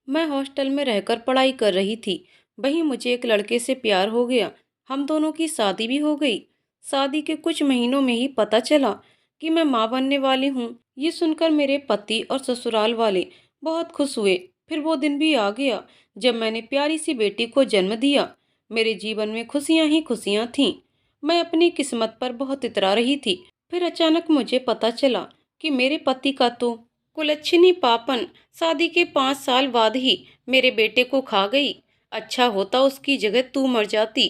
मैं हॉस्टल में रहकर पढ़ाई कर रही थी। वहीं मुझे एक लड़के से प्यार हो गया। हम दोनों की शादी भी हो गई। शादी के कुछ महीनों में ही पता चला कि मैं माँ बनने वाली हूँ। ये सुनकर मेरे पति और ससुराल वाले बहुत खुश हुए। फिर वो दिन भी आ गया जब मैंने प्यारी सी बेटी को जन्म दिया। मेरे जीवन में खुशियाँ ही खुशियाँ थीं। मैं अपनी किस्मत पर बहुत इतरा रही थी। फिर अचानक मुझे पता चला कि मेरे पति का तो कुलच्छनी पापन शादी के 5 साल बाद ही मेरे बेटे को खा गई। अच्छा होता उसकी जगह तू मर जाती।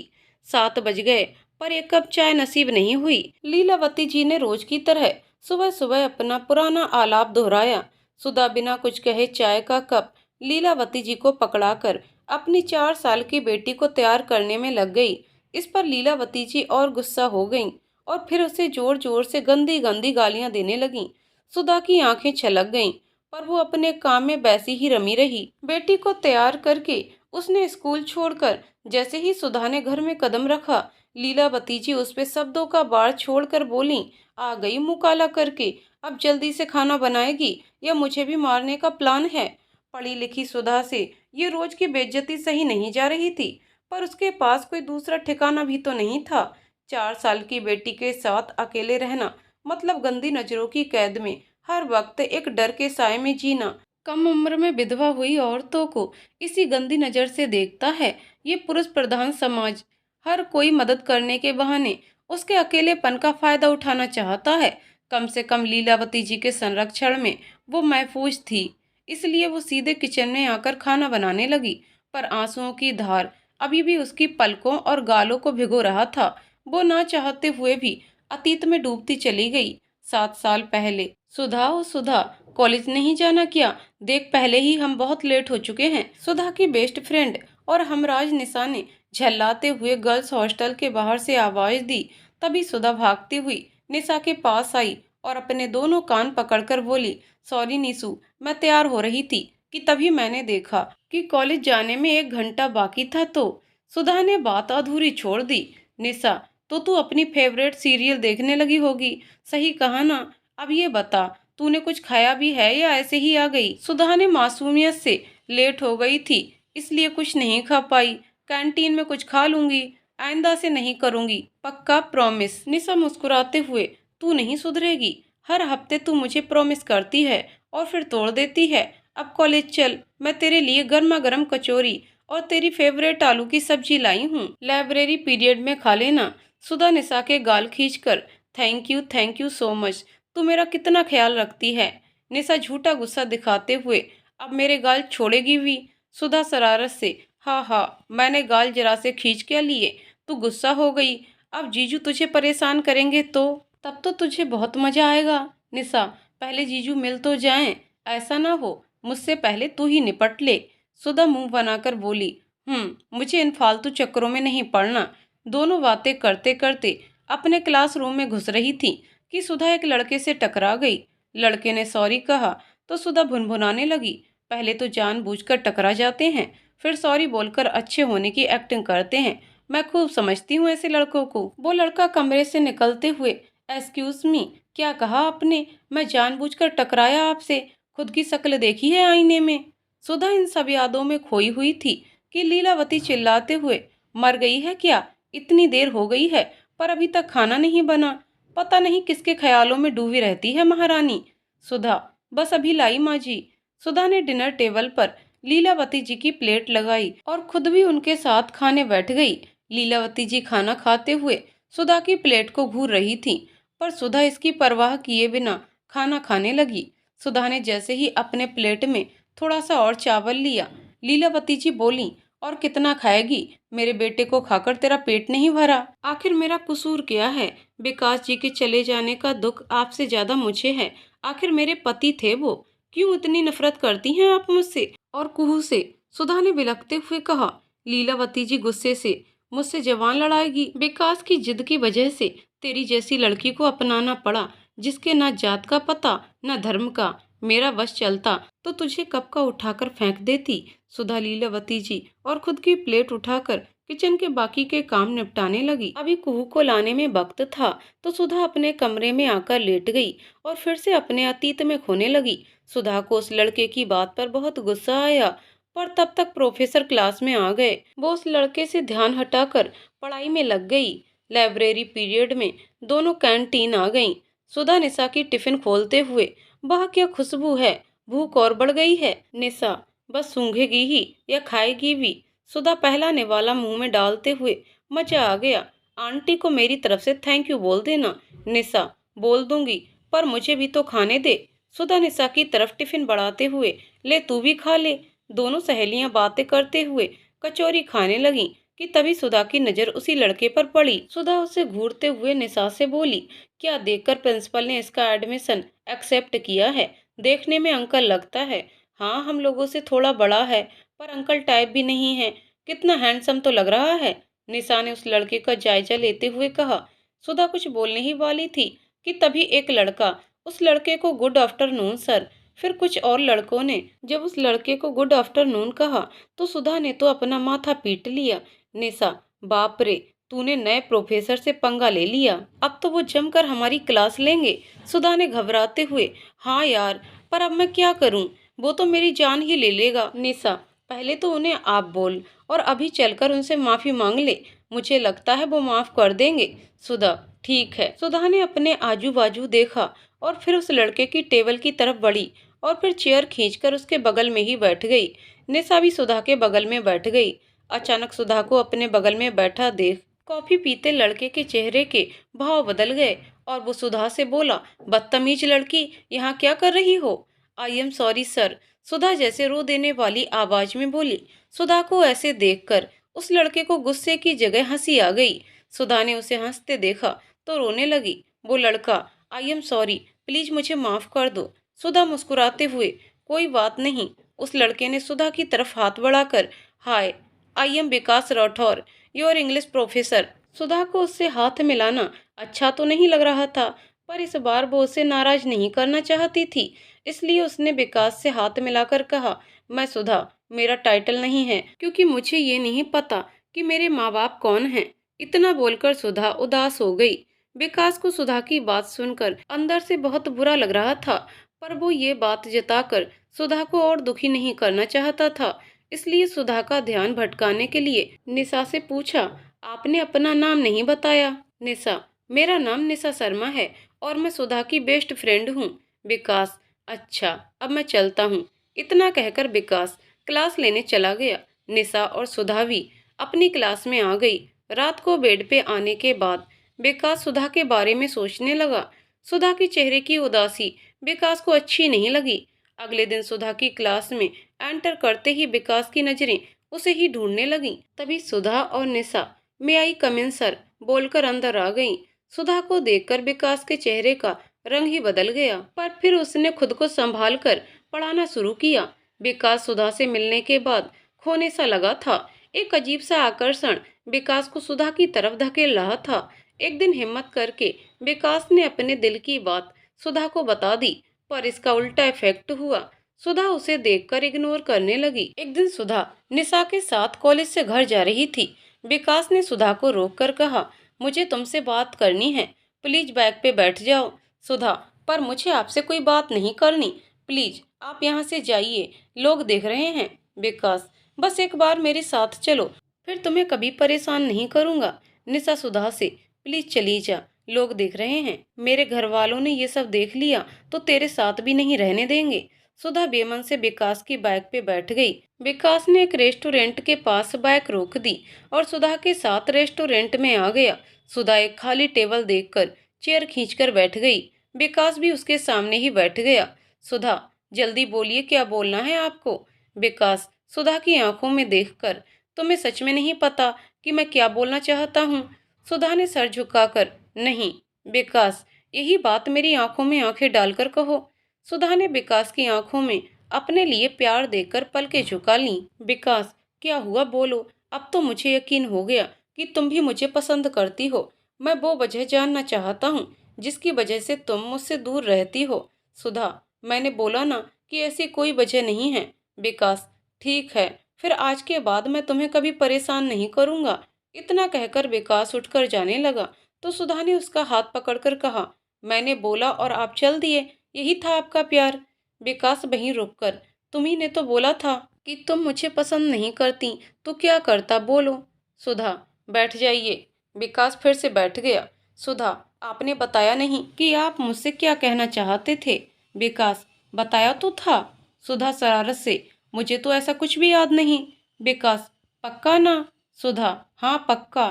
7 बज गए पर एक कप चाय नसीब नहीं हुई। लीलावती जी ने रोज की तरह सुबह सुबह अपना पुराना आलाप दोहराया। सुधा बिना कुछ कहे चाय का कप लीलावती जी को पकड़ाकर अपनी 4 साल की बेटी को तैयार करने में लग गई। इस पर लीलावती जी और गुस्सा हो गईं और फिर उसे जोर जोर से गंदी गंदी गालियां देने लगीं। सुधा की आंखें छलक गईं, पर वो अपने काम में वैसी ही रमी रही। बेटी को तैयार करके उसने स्कूल छोड़कर जैसे ही सुधा ने घर में कदम रखा, लीलावती जी उस पे शब्दों का बाढ़ छोड़कर बोली, आ गई मुँह काला करके। अब जल्दी से खाना बनाएगी या मुझे भी मारने का प्लान है। पढ़ी लिखी सुधा से ये रोज की बेइज्जती सही नहीं जा रही थी, पर उसके पास कोई दूसरा ठिकाना भी तो नहीं था। 4 साल की बेटी के साथ अकेले रहना मतलब गंदी नजरों की कैद में हर वक्त एक डर के साए में जीना। कम उम्र में विधवा हुई औरतों को इसी गंदी नजर से देखता है ये पुरुष प्रधान समाज। हर कोई मदद करने के बहाने उसके अकेलेपन का फायदा उठाना चाहता है। कम से कम लीलावती जी के संरक्षण में वो महफूज थी। इसलिए वो सीधे किचन में आकर खाना बनाने लगी, पर आंसुओं की धार अभी भी उसकी पलकों और गालों को भिगो रहा था। वो ना चाहते हुए भी अतीत में डूबती चली गई। 7 साल पहले। सुधा ओ सुधा, कॉलेज नहीं जाना क्या? देख पहले ही हम बहुत लेट हो चुके हैं। सुधा की बेस्ट फ्रेंड और हमराज निशा ने झल्लाते हुए गर्ल्स हॉस्टल के बाहर से आवाज दी। तभी सुधा भागती हुई निशा के पास आई और अपने दोनों कान पकड़कर बोली, सॉरी निशु, मैं तैयार हो रही थी कि तभी मैंने देखा कि कॉलेज जाने में 1 घंटा बाकी था तो। सुधा ने बात अधूरी छोड़ दी। निशा, तो तू अपनी फेवरेट सीरियल देखने लगी होगी। सही कहा ना? अब ये बता, तूने कुछ खाया भी है या ऐसे ही आ गई? सुधा ने मासूमियत से, लेट हो गई थी इसलिए कुछ नहीं खा पाई। कैंटीन में कुछ खा लूंगी। आइंदा से नहीं करूंगी, पक्का प्रॉमिस। निशा मुस्कुराते हुए, तू नहीं सुधरेगी। हर हफ्ते तू मुझे प्रॉमिस करती है और फिर तोड़ देती है। अब कॉलेज चल, मैं तेरे लिए गर्मा गर्म कचौरी और तेरी फेवरेट आलू की सब्जी लाई हूँ। लाइब्रेरी पीरियड में खा लेना। सुधा निशा के गाल खींचकर, थैंक यू सो मच। तू मेरा कितना ख्याल रखती है। निशा झूठा गुस्सा दिखाते हुए, अब मेरे गाल छोड़ेगी भी? सुधा शरारत से, हाँ हाँ, मैंने गाल जरा से खींच क्या लिए? तू गुस्सा हो गई? अब जीजू तुझे परेशान करेंगे तो? तब तो तुझे बहुत मजा आएगा। निशा, पहले जीजू मिल तो जाएं। ऐसा ना हो मुझसे पहले तू ही निपट ले। सुधा मुंह बनाकर बोली, मुझे इन फालतू चक्करों में नहीं पड़ना। दोनों बातें करते करते अपने क्लासरूम में घुस रही थी कि सुधा एक लड़के से टकरा गई। लड़के ने सॉरी कहा तो सुधा भुनभुनाने लगी, पहले तो जानबूझकर टकरा जाते हैं, फिर सॉरी बोलकर अच्छे होने की एक्टिंग करते हैं। मैं खूब समझती हूँ ऐसे लड़कों को। वो लड़का कमरे से निकलते हुए, एक्सक्यूज मी, क्या कहा आपने? मैं जानबूझकर टकराया आपसे? खुद की शक्ल देखी है आईने में? सुधा इन सब यादों में खोई हुई थी कि लीलावती चिल्लाते हुए, मर गई है क्या? इतनी देर हो गई है पर अभी तक खाना नहीं बना। पता नहीं किसके ख्यालों में डूबी रहती है महारानी। सुधा, बस अभी लाई माँ जी। सुधा ने डिनर टेबल पर लीलावती जी की प्लेट लगाई और खुद भी उनके साथ खाने बैठ गई। लीलावती जी खाना खाते हुए सुधा की प्लेट को घूर रही थी, पर सुधा इसकी परवाह किए बिना खाना खाने लगी। सुधा ने जैसे ही अपने प्लेट में थोड़ा सा और चावल लिया, लीलावती जी बोली, और कितना खाएगी? मेरे बेटे को खाकर तेरा पेट नहीं भरा? आखिर मेरा कसूर क्या है? विकास जी के चले जाने का दुख आपसे ज्यादा मुझे है। आखिर मेरे पति थे वो। क्यों इतनी नफरत करती हैं आप मुझसे और कुहू से? सुधा ने बिलखते हुए कहा। लीलावती जी गुस्से से, मुझसे जवान लड़ाएगी? विकास की जिद की वजह से तेरी जैसी लड़की को अपनाना पड़ा, जिसके ना जात का पता न धर्म का। मेरा वश चलता तो तुझे कब का उठाकर फेंक देती। सुधा लीलावती जी और खुद की प्लेट उठाकर किचन के बाकी के काम निपटाने लगी। अभी कुहू को लाने में वक्त था तो सुधा अपने कमरे में आकर लेट गई और फिर से अपने अतीत में खोने लगी। सुधा को उस लड़के की बात पर बहुत गुस्सा आया, पर तब तक प्रोफेसर क्लास में आ गए। वो उस लड़के से ध्यान हटाकर पढ़ाई में लग गई। लाइब्रेरी पीरियड में दोनों कैंटीन आ गईं। सुधा निशा की टिफिन खोलते हुए, वह क्या खुशबू है, भूख और बढ़ गई है। निशा बस सूंघेगी ही या खाएगी भी। सुधा पहला निवाला मुंह में डालते हुए, मजा आ गया। आंटी को मेरी तरफ से थैंक यू बोल देना। निशा बोल दूंगी, पर मुझे भी तो खाने दे। सुधा निशा की तरफ टिफिन बढ़ाते हुए, ले तू भी खा ले। दोनों सहेलियां बातें करते हुए कचौरी खाने लगीं कि तभी सुधा की नजर उसी लड़के पर पड़ी। सुधा उसे घूरते हुए निशा से बोली, क्या देखकर प्रिंसिपल ने इसका एडमिशन एक्सेप्ट किया है? देखने में अंकल लगता है। हाँ, हम लोगों से थोड़ा बड़ा है, पर अंकल टाइप भी नहीं है। कितना हैंडसम तो लग रहा है। निशा ने उस लड़के का जायजा लेते हुए कहा। सुधा कुछ बोलने ही वाली थी कि तभी एक लड़का उस लड़के को गुड आफ्टरनून सर, फिर कुछ और लड़कों ने जब उस लड़के को गुड आफ्टरनून कहा तो सुधा ने तो अपना माथा पीट लिया। निशा, बाप रे, तूने नए प्रोफेसर से पंगा ले लिया। अब तो वो जमकर हमारी क्लास लेंगे। सुधा ने घबराते हुए, हाँ यार, पर अब मैं क्या करूं? वो तो मेरी जान ही ले लेगा। निशा, पहले तो उन्हें आप बोल और अभी चलकर उनसे माफी मांग ले। मुझे लगता है वो माफ कर देंगे। सुधा, ठीक है। सुधा ने अपने आजू बाजू देखा और फिर उस लड़के की टेबल की तरफ बढ़ी और फिर चेयर खींचकर उसके बगल में ही बैठ गई। निशा भी सुधा के बगल में बैठ गई। अचानक सुधा को अपने बगल में बैठा देख कॉफी पीते लड़के के चेहरे के भाव बदल गए और वो सुधा से बोला, बदतमीज लड़की, यहाँ क्या कर रही हो? I am sorry sir. Sudha जैसे रो देने वाली आवाज में बोली। सुधा को ऐसे देखकर उस लड़के को गुस्से की जगह हंसी आ गई। सुधा ने उसे हंसते देखा तो रोने लगी। वो लड़का, आई एम सॉरी, प्लीज मुझे माफ कर दो। सुधा मुस्कुराते हुए, कोई बात नहीं। उस लड़के ने सुधा की तरफ हाथ बढ़ाकर, hi, I am Vikas Rathore, your English professor. Sudha को उससे हाथ मिलाना अच्छा तो नहीं लग रहा था, पर इस बार वो उसे नाराज नहीं करना चाहती थी, इसलिए उसने विकास से हाथ मिलाकर कहा, मैं सुधा, मेरा टाइटल नहीं है, क्योंकि मुझे ये नहीं पता कि मेरे माँ बाप कौन हैं। इतना बोलकर सुधा उदास हो गई। विकास को सुधा की बात सुनकर अंदर से बहुत बुरा लग रहा था, पर वो ये बात जताकर सुधा को और दुखी नहीं करना चाहता था, इसलिए सुधा का ध्यान भटकाने के लिए निशा से पूछा, आपने अपना नाम नहीं बताया। निशा, मेरा नाम निशा शर्मा है और मैं सुधा की बेस्ट फ्रेंड हूँ। विकास, अच्छा, अब मैं चलता हूँ। इतना कहकर विकास क्लास लेने चला गया। निशा और सुधा भी अपनी क्लास में आ गई। रात को बेड पे आने के बाद विकास सुधा के बारे में सोचने लगा। सुधा के चेहरे की उदासी विकास को अच्छी नहीं लगी। अगले दिन सुधा की क्लास में एंटर करते ही विकास की नजरें उसे ही ढूंढने लगीं। तभी सुधा और निशा, मे आई कम इन सर, बोलकर अंदर आ गईं। सुधा को देखकर विकास के चेहरे का रंग ही बदल गया, पर फिर उसने खुद को संभाल कर पढ़ाना शुरू किया। विकास सुधा से मिलने के बाद खोने सा लगा था। एक अजीब सा आकर्षण विकास को सुधा की तरफ धकेल रहा था। एक दिन हिम्मत करके विकास ने अपने दिल की बात सुधा को बता दी, पर इसका उल्टा इफेक्ट हुआ। सुधा उसे देखकर इग्नोर करने लगी। एक दिन सुधा निशा के साथ कॉलेज से घर जा रही थी। विकास ने सुधा को रोककर कहा, मुझे तुमसे बात करनी है, प्लीज बैग पे बैठ जाओ। सुधा, पर मुझे आपसे कोई बात नहीं करनी, प्लीज आप यहाँ से जाइए, लोग देख रहे हैं। विकास, बस एक बार मेरे साथ चलो, फिर तुम्हें कभी परेशान नहीं करूंगा। निशा सुधा से, प्लीज चली जा, लोग देख रहे हैं, मेरे घर वालों ने ये सब देख लिया तो तेरे साथ भी नहीं रहने देंगे। सुधा बेमन से विकास की बाइक पे बैठ गई। विकास ने एक रेस्टोरेंट के पास बाइक रोक दी और सुधा के साथ रेस्टोरेंट में आ गया। सुधा एक खाली टेबल देखकर चेयर खींचकर बैठ गई। विकास भी उसके सामने ही बैठ गया। सुधा, जल्दी बोलिए, क्या बोलना है आपको? विकास सुधा की आंखों में देखकर, तुम्हें सच में नहीं पता कि मैं क्या बोलना चाहता हूँ? सुधा ने सर झुकाकर, नहीं। विकास, यही बात मेरी आंखों में आंखें डालकर कहो। सुधा ने विकास की आंखों में अपने लिए प्यार देकर पलकें झुका लीं। विकास, क्या हुआ, बोलो। अब तो मुझे यकीन हो गया कि तुम भी मुझे पसंद करती हो। मैं वो वजह जानना चाहता हूँ जिसकी वजह से तुम मुझसे दूर रहती हो। सुधा, मैंने बोला ना कि ऐसी कोई वजह नहीं है। विकास, ठीक है, फिर आज के बाद मैं तुम्हें कभी परेशान नहीं करूँगा। इतना कहकर विकास उठकर जाने लगा तो सुधा ने उसका हाथ पकड़कर कहा, मैंने बोला और आप चल दिए, यही था आपका प्यार? विकास वहीं रुककर, तुम्ही ने तो बोला था। कि तुम मुझे पसंद नहीं करती तो क्या करता, बोलो। सुधा, बैठ जाइए। विकास फिर से बैठ गया। सुधा, आपने बताया नहीं कि आप मुझसे क्या कहना चाहते थे। विकास, बताया तो था। सुधा शरारत से, मुझे तो ऐसा कुछ भी याद नहीं। विकास, पक्का ना। सुधा, हाँ पक्का।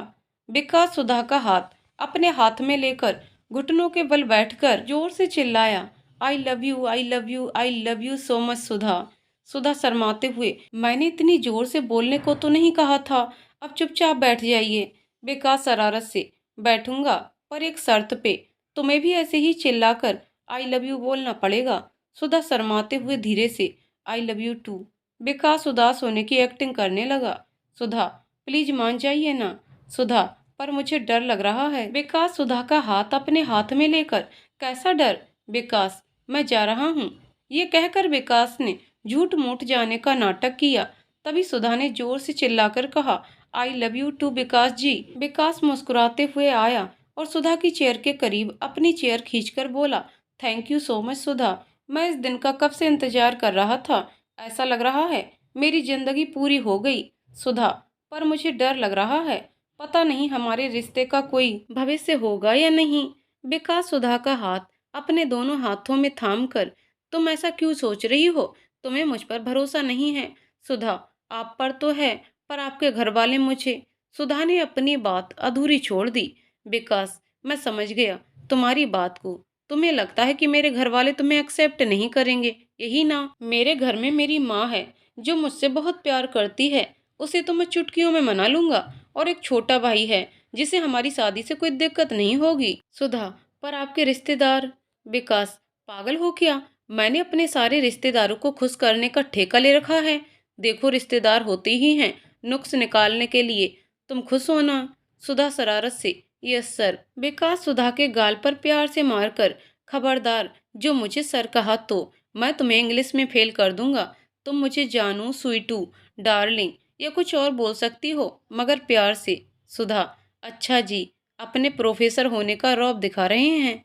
विकास सुधा का हाथ अपने हाथ में लेकर घुटनों के बल बैठकर जोर से चिल्लाया, I love you, I love you, I love you so much Sudha. Sudha शर्माते हुए, मैंने इतनी जोर से बोलने को तो नहीं कहा था, अब चुपचाप बैठ जाइए। विकास शरारत से, बैठूंगा पर एक शर्त पे, तुम्हें भी ऐसे ही चिल्लाकर आई लव यू बोलना पड़ेगा। सुधा शर्माते हुए धीरे से, आई लव यू टू। विकास उदास होने की एक्टिंग करने लगा। सुधा, प्लीज मान जाइए ना। सुधा, पर मुझे डर लग रहा है। विकास सुधा का हाथ अपने हाथ में लेकर, कैसा डर। विकास, मैं जा रहा हूँ। ये कहकर विकास ने झूठ मूठ जाने का नाटक किया। तभी सुधा ने जोर से चिल्लाकर कहा, आई लव यू टू विकास जी। विकास मुस्कुराते हुए आया और सुधा की चेयर के करीब अपनी चेयर खींचकर बोला, थैंक यू सो मच सुधा, मैं इस दिन का कब से इंतजार कर रहा था। ऐसा लग रहा है मेरी जिंदगी पूरी हो गई। सुधा, पर मुझे डर लग रहा है, पता नहीं हमारे रिश्ते का कोई भविष्य होगा या नहीं। विकास सुधा का हाथ अपने दोनों हाथों में थाम कर, तुम ऐसा क्यों सोच रही हो, तुम्हें मुझ पर भरोसा नहीं है। सुधा, आप पर तो है, पर आपके घर वाले मुझे। सुधा ने अपनी बात अधूरी छोड़ दी। विकास, मैं समझ गया तुम्हारी बात को, तुम्हें लगता है कि मेरे घर वाले तुम्हें एक्सेप्ट नहीं करेंगे, यही ना। मेरे घर में मेरी माँ है जो मुझसे बहुत प्यार करती है, उसे तो मैं चुटकियों में मना लूंगा, और एक छोटा भाई है जिसे हमारी शादी से कोई दिक्कत नहीं होगी। सुधा, पर आपके रिश्तेदार। विकास, पागल हो क्या, मैंने अपने सारे रिश्तेदारों को खुश करने का ठेका ले रखा है। देखो, रिश्तेदार होते ही हैं नुक्स निकालने के लिए, तुम खुश हो ना। सुधा शरारत से, यस सर। विकास सुधा के गाल पर प्यार से मारकर, खबरदार जो मुझे सर कहा तो मैं तुम्हें इंग्लिश में फेल कर दूंगा। तुम मुझे जानू, स्वीटू, डार्लिंग या कुछ और बोल सकती हो, मगर प्यार से। सुधा, अच्छा जी, अपने प्रोफेसर होने का रौब दिखा रहे हैं।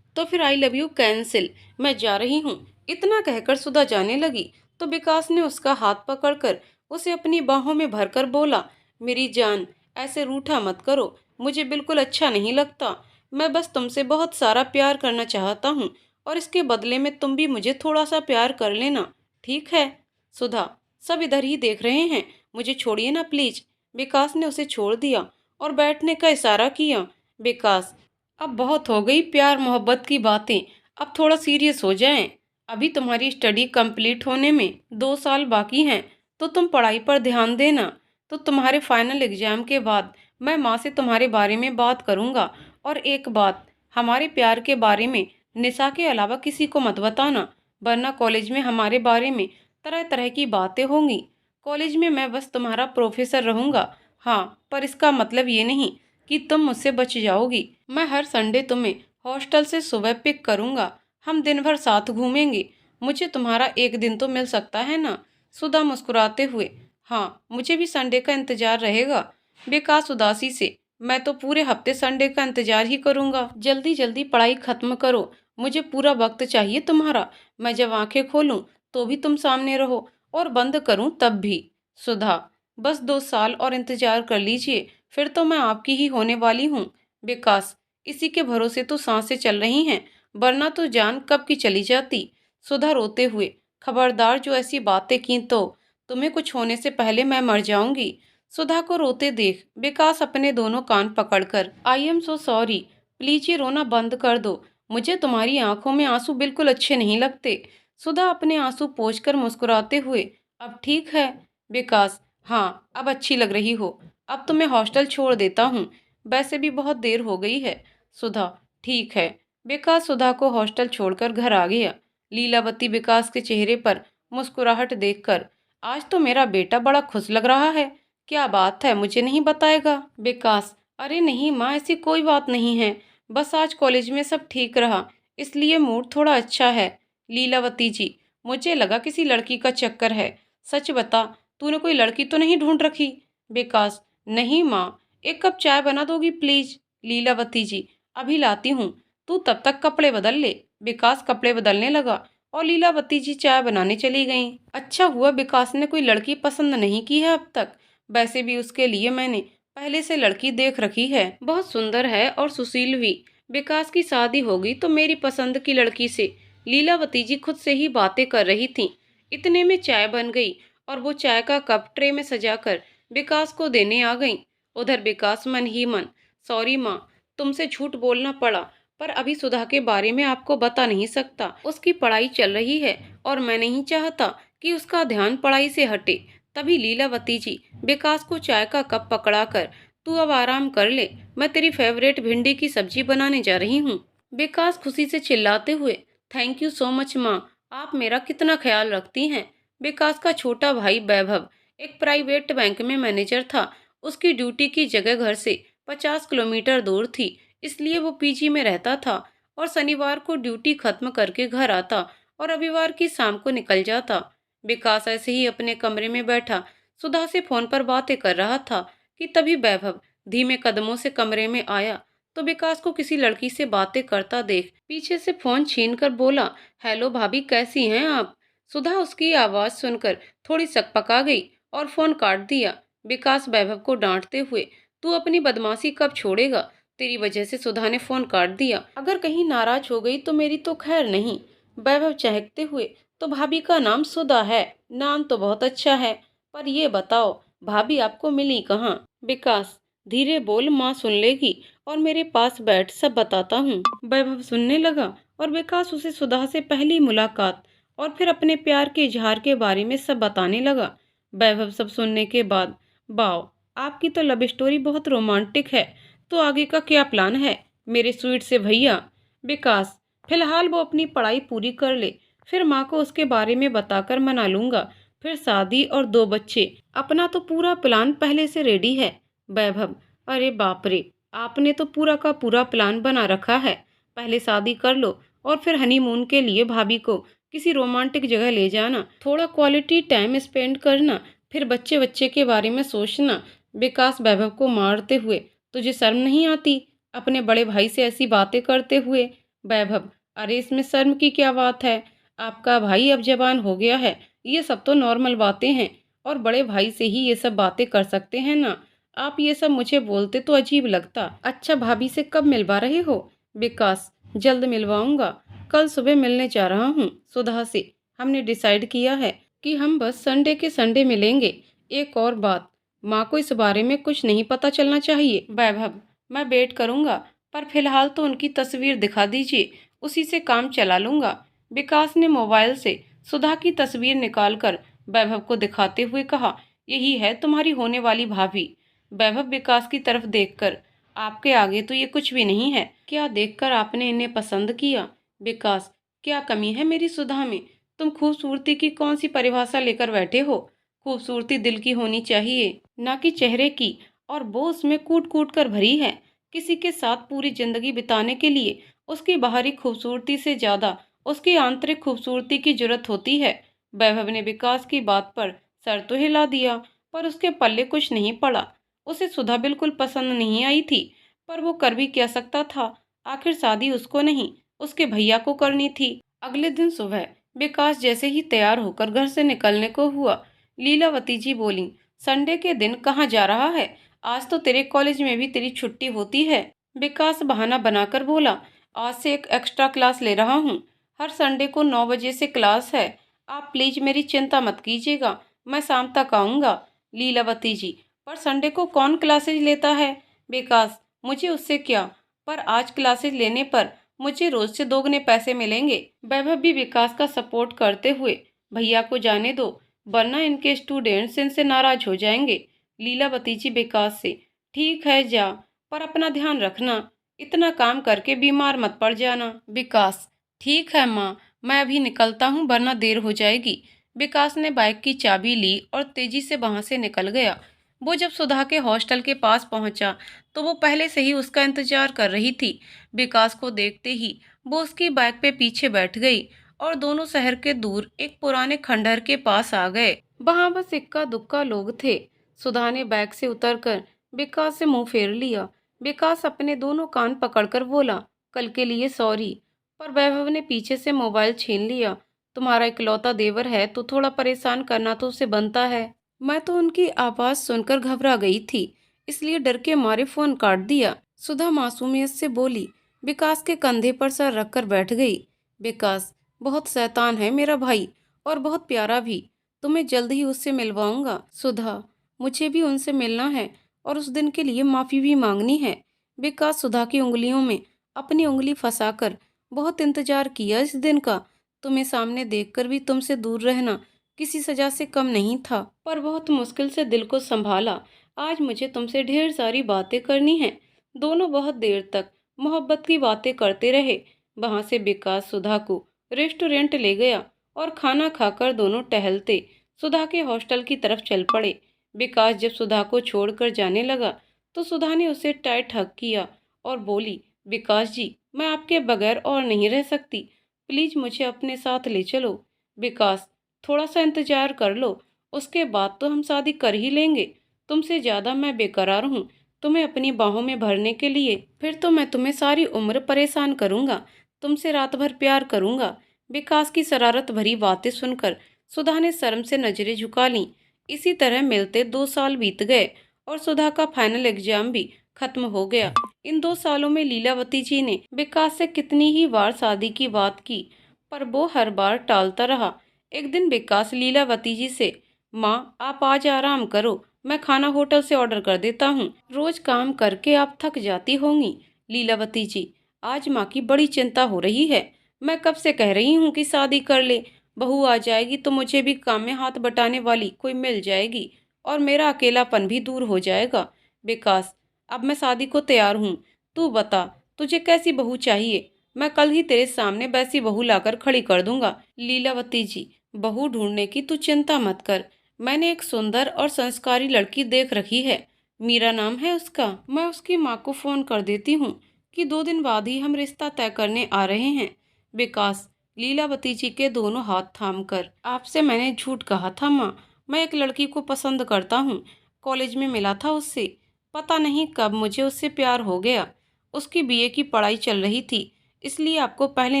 तो फिर आई लव यू कैंसिल, मैं जा रही हूँ। इतना कहकर सुधा जाने लगी तो विकास ने उसका हाथ पकड़कर उसे अपनी बाहों में भरकर बोला, मेरी जान, ऐसे रूठा मत करो, मुझे बिल्कुल अच्छा नहीं लगता। मैं बस तुमसे बहुत सारा प्यार करना चाहता हूँ, और इसके बदले में तुम भी मुझे थोड़ा सा प्यार कर लेना, ठीक है। सुधा, सब इधर ही देख रहे हैं, मुझे छोड़िए ना प्लीज। विकास ने उसे छोड़ दिया और बैठने का इशारा किया। विकास, अब बहुत हो गई प्यार मोहब्बत की बातें, अब थोड़ा सीरियस हो जाएं। अभी तुम्हारी स्टडी कंप्लीट होने में 2 साल बाकी हैं, तो तुम पढ़ाई पर ध्यान देना। तो तुम्हारे फाइनल एग्जाम के बाद मैं माँ से तुम्हारे बारे में बात करूँगा। और एक बात, हमारे प्यार के बारे में निशा के अलावा किसी को मत बताना, वरना कॉलेज में हमारे बारे में तरह तरह की बातें होंगी। कॉलेज में मैं बस तुम्हारा प्रोफेसर रहूँगा, हाँ, पर इसका मतलब ये नहीं कि तुम मुझसे बच जाओगी। मैं हर संडे तुम्हें हॉस्टल से सुबह पिक करूँगा, हम दिन भर साथ घूमेंगे। मुझे तुम्हारा एक दिन तो मिल सकता है ना। सुधा मुस्कुराते हुए, हाँ, मुझे भी संडे का इंतजार रहेगा। विकास उदासी से, मैं तो पूरे हफ्ते संडे का इंतजार ही करूँगा। जल्दी जल्दी पढ़ाई खत्म करो, मुझे पूरा वक्त चाहिए तुम्हारा। मैं जब आंखें खोलूँ तो भी तुम सामने रहो, और बंद करूँ तब भी। सुधा, बस 2 साल और इंतजार कर लीजिए, फिर तो मैं आपकी ही होने वाली हूँ। विकास, इसी के भरोसे तो सांसें चल रही हैं, वरना तो जान कब की चली जाती। सुधा रोते हुए, खबरदार जो ऐसी बातें की तो तुम्हें कुछ होने से पहले मैं मर जाऊंगी। सुधा को रोते देख विकास अपने दोनों कान पकड़कर, I am so sorry, please ये रोना बंद कर दो, मुझे तुम्हारी आंखों में आंसू बिल्कुल अच्छे नहीं लगते। सुधा अपने आंसू पोंछकर मुस्कुराते हुए, अब ठीक है। विकास, हाँ, अब अच्छी लग रही हो, अब तो मैं हॉस्टल छोड़ देता हूँ, वैसे भी बहुत देर हो गई है। सुधा, ठीक है। विकास सुधा को हॉस्टल छोड़कर घर आ गया। लीलावती विकास के चेहरे पर मुस्कुराहट देखकर, आज तो मेरा बेटा बड़ा खुश लग रहा है, क्या बात है, मुझे नहीं बताएगा। विकास, अरे नहीं माँ, ऐसी कोई बात नहीं है, बस आज कॉलेज में सब ठीक रहा, इसलिए मूड थोड़ा अच्छा है। लीलावती जी, मुझे लगा किसी लड़की का चक्कर है, सच बता, तूने कोई लड़की तो नहीं ढूंढ रखी। विकास, नहीं माँ, एक कप चाय बना दोगी प्लीज। लीलावती जी, अभी लाती हूँ, तू तब तक कपड़े बदल ले। विकास कपड़े बदलने लगा और लीलावती जी चाय बनाने चली गईं। अच्छा हुआ विकास ने कोई लड़की पसंद नहीं की है अब तक। वैसे भी उसके लिए मैंने पहले से लड़की देख रखी है, बहुत सुंदर है और सुशील भी। विकास की शादी होगी तो मेरी पसंद की लड़की से लीलावती जी खुद से ही बातें कर रही थीं। इतने में चाय बन गई और वो चाय का कप ट्रे में सजाकर विकास को देने आ गईं। उधर विकास मन ही मन, सॉरी माँ, तुमसे झूठ बोलना पड़ा, पर अभी सुधा के बारे में आपको बता नहीं सकता। उसकी पढ़ाई चल रही है और मैं नहीं चाहता कि उसका ध्यान पढ़ाई से हटे। तभी लीलावती जी विकास को चाय का कप पकड़ाकर, तू अब आराम कर ले, मैं तेरी फेवरेट भिंडी की सब्जी बनाने जा रही हूँ। विकास खुशी से चिल्लाते हुए, थैंक यू सो मच माँ, आप मेरा कितना ख्याल रखती हैं। विकास का छोटा भाई वैभव एक प्राइवेट बैंक में मैनेजर था। उसकी ड्यूटी की जगह घर से 50 किलोमीटर दूर थी, इसलिए वो पीजी में रहता था और शनिवार को ड्यूटी खत्म करके घर आता और रविवार की शाम को निकल जाता। विकास ऐसे ही अपने कमरे में बैठा सुधा से फोन पर बातें कर रहा था कि तभी वैभव धीमे कदमों से कमरे में आया तो विकास को किसी लड़की से बातें करता देख पीछे से फोन छीनकर बोला, हेलो भाभी, कैसी हैं आप। सुधा उसकी आवाज सुनकर थोड़ी सकपका गई और फोन काट दिया। विकास वैभव को डांटते हुए, तू अपनी बदमाशी कब छोड़ेगा, तेरी वजह से सुधा ने फोन काट दिया, अगर कहीं नाराज हो गई तो मेरी तो खैर नहीं। वैभव चहकते हुए, तो भाभी का नाम सुधा है, नाम तो बहुत अच्छा है, पर ये बताओ भाभी आपको मिली कहाँ। विकास, धीरे बोल, माँ सुन लेगी, और मेरे पास बैठ सब बताता हूँ। वैभव सुनने लगा और विकास उसे सुधा से पहली मुलाकात और फिर अपने प्यार के इजहार के बारे में सब बताने लगा। वैभव सब सुनने के बाद, वाओ, आपकी तो लव स्टोरी बहुत रोमांटिक है, तो आगे का क्या प्लान है मेरे स्वीट से भैया। विकास, फिलहाल वो अपनी पढ़ाई पूरी कर ले, फिर माँ को उसके बारे में बताकर मना लूंगा, फिर शादी और 2 बच्चे, अपना तो पूरा प्लान पहले से रेडी है। वैभव, अरे बाप रे, आपने तो पूरा का पूरा प्लान बना रखा है। पहले शादी कर लो और फिर हनीमून के लिए भाभी को किसी रोमांटिक जगह ले जाना, थोड़ा क्वालिटी टाइम स्पेंड करना, फिर बच्चे बच्चे के बारे में सोचना। विकास वैभव को मारते हुए, तुझे शर्म नहीं आती अपने बड़े भाई से ऐसी बातें करते हुए। वैभव, अरे इसमें शर्म की क्या बात है, आपका भाई अब जवान हो गया है, ये सब तो नॉर्मल बातें हैं, और बड़े भाई से ही ये सब बातें कर सकते हैं ना। आप ये सब मुझे बोलते तो अजीब लगता। अच्छा, भाभी से कब मिलवा रहे हो। विकास, जल्द मिलवाऊंगा, कल सुबह मिलने जा रहा हूँ सुधा से। हमने डिसाइड किया है कि हम बस संडे के संडे मिलेंगे। एक और बात, माँ को इस बारे में कुछ नहीं पता चलना चाहिए। वैभव, मैं वेट करूंगा, पर फिलहाल तो उनकी तस्वीर दिखा दीजिए, उसी से काम चला लूंगा। विकास ने मोबाइल से सुधा की तस्वीर निकालकर वैभव को दिखाते हुए कहा, यही है तुम्हारी होने वाली भाभी। वैभव विकास की तरफ देखकर, आपके आगे तो ये कुछ भी नहीं है, क्या देखकर आपने इन्हें पसंद किया। विकास, क्या कमी है मेरी सुधा में, तुम खूबसूरती की कौन सी परिभाषा लेकर बैठे हो। खूबसूरती दिल की होनी चाहिए, ना कि चेहरे की, और वो उसमें कूट कूट कर भरी है। किसी के साथ पूरी जिंदगी बिताने के लिए उसकी बाहरी खूबसूरती से ज्यादा उसकी आंतरिक खूबसूरती की जरूरत होती है। वैभव ने विकास की बात पर सर तो हिला दिया, पर उसके पल्ले कुछ नहीं पड़ा। उसे सुधा बिल्कुल पसंद नहीं आई थी, पर वो कर भी क्या सकता था, आखिर शादी उसको नहीं उसके भैया को करनी थी। अगले दिन सुबह विकास जैसे ही तैयार होकर घर से निकलने को हुआ, लीलावती जी बोली, संडे के दिन कहाँ जा रहा है, आज तो तेरे कॉलेज में भी तेरी छुट्टी होती है। विकास बहाना बनाकर बोला, आज से एक एक्स्ट्रा क्लास ले रहा हूँ, हर संडे को 9 बजे से क्लास है, आप प्लीज मेरी चिंता मत कीजिएगा, मैं शाम तक आऊँगा। लीलावती जी, पर संडे को कौन क्लासेज लेता है। विकास, मुझे उससे क्या, पर आज क्लासेज लेने पर मुझे रोज से दोगुने पैसे मिलेंगे। वैभव भी विकास का सपोर्ट करते हुए, भैया को जाने दो, वरना इनके स्टूडेंट्स इनसे नाराज हो जाएंगे। लीलावती जी विकास से, ठीक है जा, पर अपना ध्यान रखना, इतना काम करके बीमार मत पड़ जाना। विकास, ठीक है माँ, मैं अभी निकलता हूँ वरना देर हो जाएगी। विकास ने बाइक की चाबी ली और तेजी से वहां से निकल गया। वो जब सुधा के हॉस्टल के पास पहुंचा तो वो पहले से ही उसका इंतजार कर रही थी। विकास को देखते ही वो उसकी बाइक पे पीछे बैठ गई और दोनों शहर के दूर एक पुराने खंडहर के पास आ गए। वहां बस इक्का दुक्का लोग थे। सुधा ने बाइक से उतरकर विकास से मुंह फेर लिया। विकास अपने दोनों कान पकड़कर बोला, कल के लिए सॉरी, पर वैभव ने पीछे से मोबाइल छीन लिया। तुम्हारा इकलौता देवर है तो थोड़ा परेशान करना तो उसे बनता है। मैं तो उनकी आवाज़ सुनकर घबरा गई थी, इसलिए डर के मारे फ़ोन काट दिया। सुधा मासूमियत से बोली। विकास के कंधे पर सर रखकर बैठ गई। विकास बहुत शैतान है मेरा भाई, और बहुत प्यारा भी। तुम्हें जल्द ही उससे मिलवाऊंगा। सुधा, मुझे भी उनसे मिलना है और उस दिन के लिए माफ़ी भी मांगनी है। विकास सुधा की उंगलियों में अपनी उंगली फंसाकर बहुत इंतजार किया इस दिन का। तुम्हें सामने देखकर भी तुमसे दूर रहना किसी सजा से कम नहीं था, पर बहुत मुश्किल से दिल को संभाला। आज मुझे तुमसे ढेर सारी बातें करनी है। दोनों बहुत देर तक मोहब्बत की बातें करते रहे। वहां से विकास सुधा को रेस्टोरेंट ले गया और खाना खाकर दोनों टहलते सुधा के हॉस्टल की तरफ चल पड़े। विकास जब सुधा को छोड़कर जाने लगा तो सुधा ने उसे टाइट हग किया और बोली, विकास जी, मैं आपके बगैर और नहीं रह सकती। प्लीज मुझे अपने साथ ले चलो। विकास, थोड़ा सा इंतजार कर लो, उसके बाद तो हम शादी कर ही लेंगे। तुमसे ज्यादा मैं बेकरार हूँ तुम्हें अपनी बाहों में भरने के लिए। फिर तो मैं तुम्हें सारी उम्र परेशान करूंगा, तुमसे रात भर प्यार करूंगा। विकास की शरारत भरी बातें सुनकर सुधा ने शर्म से नजरें झुका लीं। इसी तरह मिलते 2 साल बीत गए और सुधा का फाइनल एग्जाम भी खत्म हो गया। इन 2 सालों में लीलावती जी ने विकास से कितनी ही बार शादी की बात की, पर वो हर बार टालता रहा। एक दिन विकास लीलावती जी से, माँ आप आज आराम करो, मैं खाना होटल से ऑर्डर कर देता हूँ। रोज काम करके आप थक जाती होंगी। लीलावती जी, आज माँ की बड़ी चिंता हो रही है। मैं कब से कह रही हूँ कि शादी कर ले। बहू आ जाएगी तो मुझे भी काम में हाथ बटाने वाली कोई मिल जाएगी और मेरा अकेलापन भी दूर हो जाएगा। विकास, अब मैं शादी को तैयार हूँ। तू बता, तुझे कैसी बहू चाहिए? मैं कल ही तेरे सामने वैसी बहू लाकर खड़ी कर दूंगा। लीलावती जी, बहू ढूंढने की तू चिंता मत कर। मैंने एक सुंदर और संस्कारी लड़की देख रखी है। मीरा नाम है उसका। मैं उसकी माँ को फोन कर देती हूँ कि 2 दिन बाद ही हम रिश्ता तय करने आ रहे हैं। विकास, लीलावती जी के दोनों हाथ थामकर, आपसे मैंने झूठ कहा था माँ। मैं एक लड़की को पसंद करता हूँ। कॉलेज में मिला था उससे। पता नहीं कब मुझे उससे प्यार हो गया। उसकी बीए की पढ़ाई चल रही थी, इसलिए आपको पहले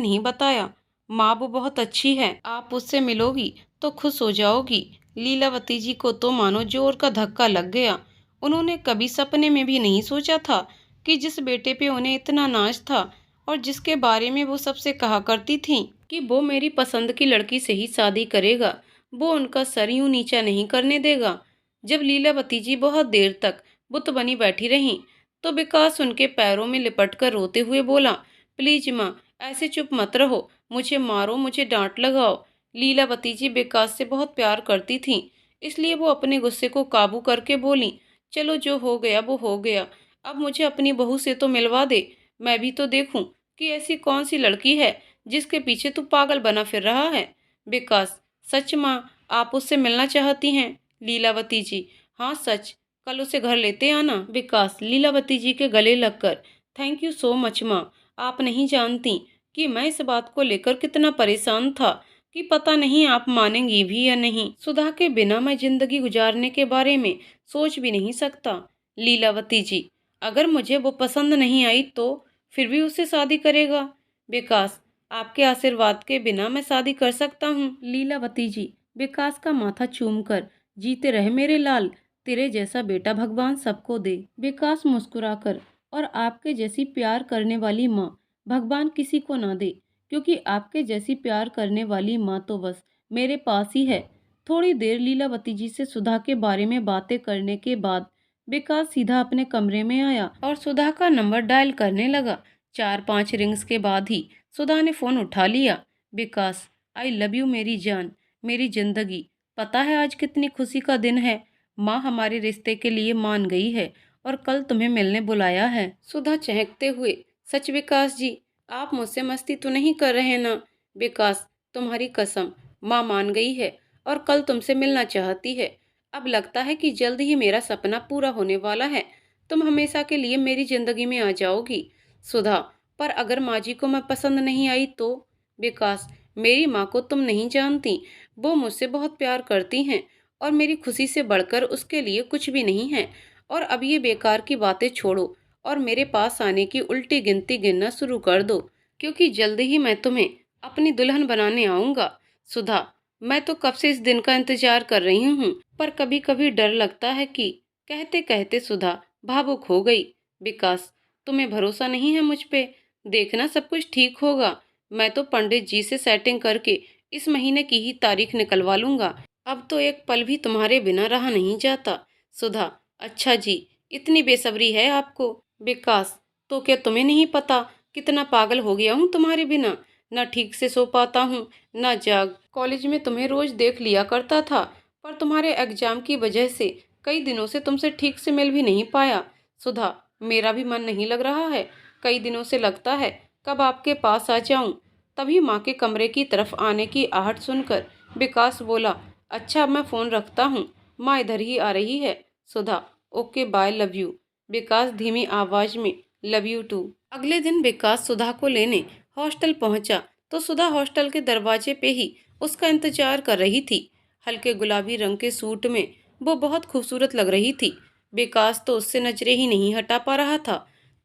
नहीं बताया। माँ वो बहुत अच्छी है, आप उससे मिलोगी तो खुश हो जाओगी। लीलावती जी को तो मानो जोर का धक्का लग गया। उन्होंने कभी सपने में भी नहीं सोचा था कि जिस बेटे पे उन्हें इतना नाज था और जिसके बारे में वो सबसे कहा करती थी कि वो मेरी पसंद की लड़की से ही शादी करेगा, वो उनका सर यूं नीचा नहीं करने देगा। जब लीलावती जी बहुत देर तक बुत बनी बैठी रहीं, तो विकास उनके पैरों में लिपट कर रोते हुए बोला, प्लीज माँ, ऐसे चुप मत रहो, मुझे मारो, मुझे डांट लगाओ। लीलावती जी विकास से बहुत प्यार करती थीं, इसलिए वो अपने गुस्से को काबू करके बोली, चलो जो हो गया वो हो गया, अब मुझे अपनी बहू से तो मिलवा दे। मैं भी तो देखूं कि ऐसी कौन सी लड़की है जिसके पीछे तू पागल बना फिर रहा है। विकास, सच माँ, आप उससे मिलना चाहती हैं? लीलावती जी, हाँ सच, कल उसे घर लेते आना। विकास लीलावती जी के गले लगकर, थैंक यू सो मच माँ, आप नहीं जानती कि मैं इस बात को लेकर कितना परेशान था कि पता नहीं आप मानेंगी भी या नहीं। सुधा के बिना मैं जिंदगी गुजारने के बारे में सोच भी नहीं सकता। लीलावती जी, अगर मुझे वो पसंद नहीं आई तो फिर भी उससे शादी करेगा? विकास, आपके आशीर्वाद के बिना मैं शादी कर सकता हूँ। लीलावती जी विकास का माथा चूमकर, जीते रहे मेरे लाल, तेरे जैसा बेटा भगवान सबको दे। विकास मुस्कुराकर, और आपके जैसी प्यार करने वाली माँ भगवान किसी को ना दे, क्योंकि आपके जैसी प्यार करने वाली माँ तो बस मेरे पास ही है। थोड़ी देर लीलावती जी से सुधा के बारे में बातें करने के बाद विकास सीधा अपने कमरे में आया और सुधा का नंबर डायल करने लगा। 4-5 रिंग्स के बाद ही सुधा ने फोन उठा लिया। विकास, आई लव यू मेरी जान, मेरी जिंदगी। पता है आज कितनी खुशी का दिन है? माँ हमारे रिश्ते के लिए मान गई है और कल तुम्हें मिलने बुलाया है। सुधा चहकते हुए, सच विकास जी, आप मुझसे मस्ती तो नहीं कर रहे ना? विकास, तुम्हारी कसम, माँ मान गई है और कल तुमसे मिलना चाहती है। अब लगता है कि जल्द ही मेरा सपना पूरा होने वाला है। तुम हमेशा के लिए मेरी जिंदगी में आ जाओगी। सुधा, पर अगर माँ जी को मैं पसंद नहीं आई तो? विकास, मेरी माँ को तुम नहीं जानती, वो मुझसे बहुत प्यार करती हैं और मेरी खुशी से बढ़कर उसके लिए कुछ भी नहीं है। और अब ये बेकार की बातें छोड़ो और मेरे पास आने की उल्टी गिनती गिनना शुरू कर दो, क्योंकि जल्द ही मैं तुम्हें अपनी दुल्हन बनाने आऊंगा। सुधा, मैं तो कब से इस दिन का इंतजार कर रही हूँ, पर कभी कभी डर लगता है कि। कहते कहते सुधा भावुक हो गई। विकास, तुम्हें भरोसा नहीं है मुझ पे? देखना सब कुछ ठीक होगा। मैं तो पंडित जी से सेटिंग करके इस महीने की ही तारीख निकलवा लूंगा। अब तो एक पल भी तुम्हारे बिना रहा नहीं जाता। सुधा, अच्छा जी, इतनी बेसब्री है आपको। विकास, तो क्या तुम्हें नहीं पता कितना पागल हो गया हूँ तुम्हारे बिना? ना ठीक से सो पाता हूँ, ना जाग। कॉलेज में तुम्हें रोज देख लिया करता था, पर तुम्हारे एग्जाम की वजह से कई दिनों से तुमसे ठीक से मिल भी नहीं पाया। सुधा, मेरा भी मन नहीं लग रहा है। कई दिनों से लगता है कब आपके पास आ जाऊं। तभी माँ के कमरे की तरफ आने की आहट सुनकर विकास बोला, अच्छा अब मैं फोन रखता हूँ, माँ इधर ही आ रही है। सुधा, ओके बाय, लव यू। विकास धीमी आवाज में, लव यू टू। अगले दिन विकास सुधा को लेने हॉस्टल पहुंचा तो सुधा हॉस्टल के दरवाजे पे ही उसका इंतजार कर रही थी। हल्के गुलाबी रंग के सूट में वो बहुत खूबसूरत लग रही थी। विकास तो उससे नजरें ही नहीं हटा पा रहा था।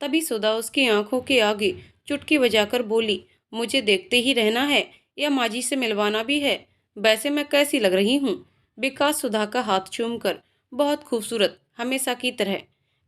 तभी सुधा उसकी आंखों के आगे चुटकी बजाकर बोली, मुझे देखते ही रहना है या माजी से मिलवाना भी है? वैसे मैं कैसी लग रही हूँ? विकास सुधा का हाथ चूमकर, बहुत खूबसूरत, हमेशा की तरह।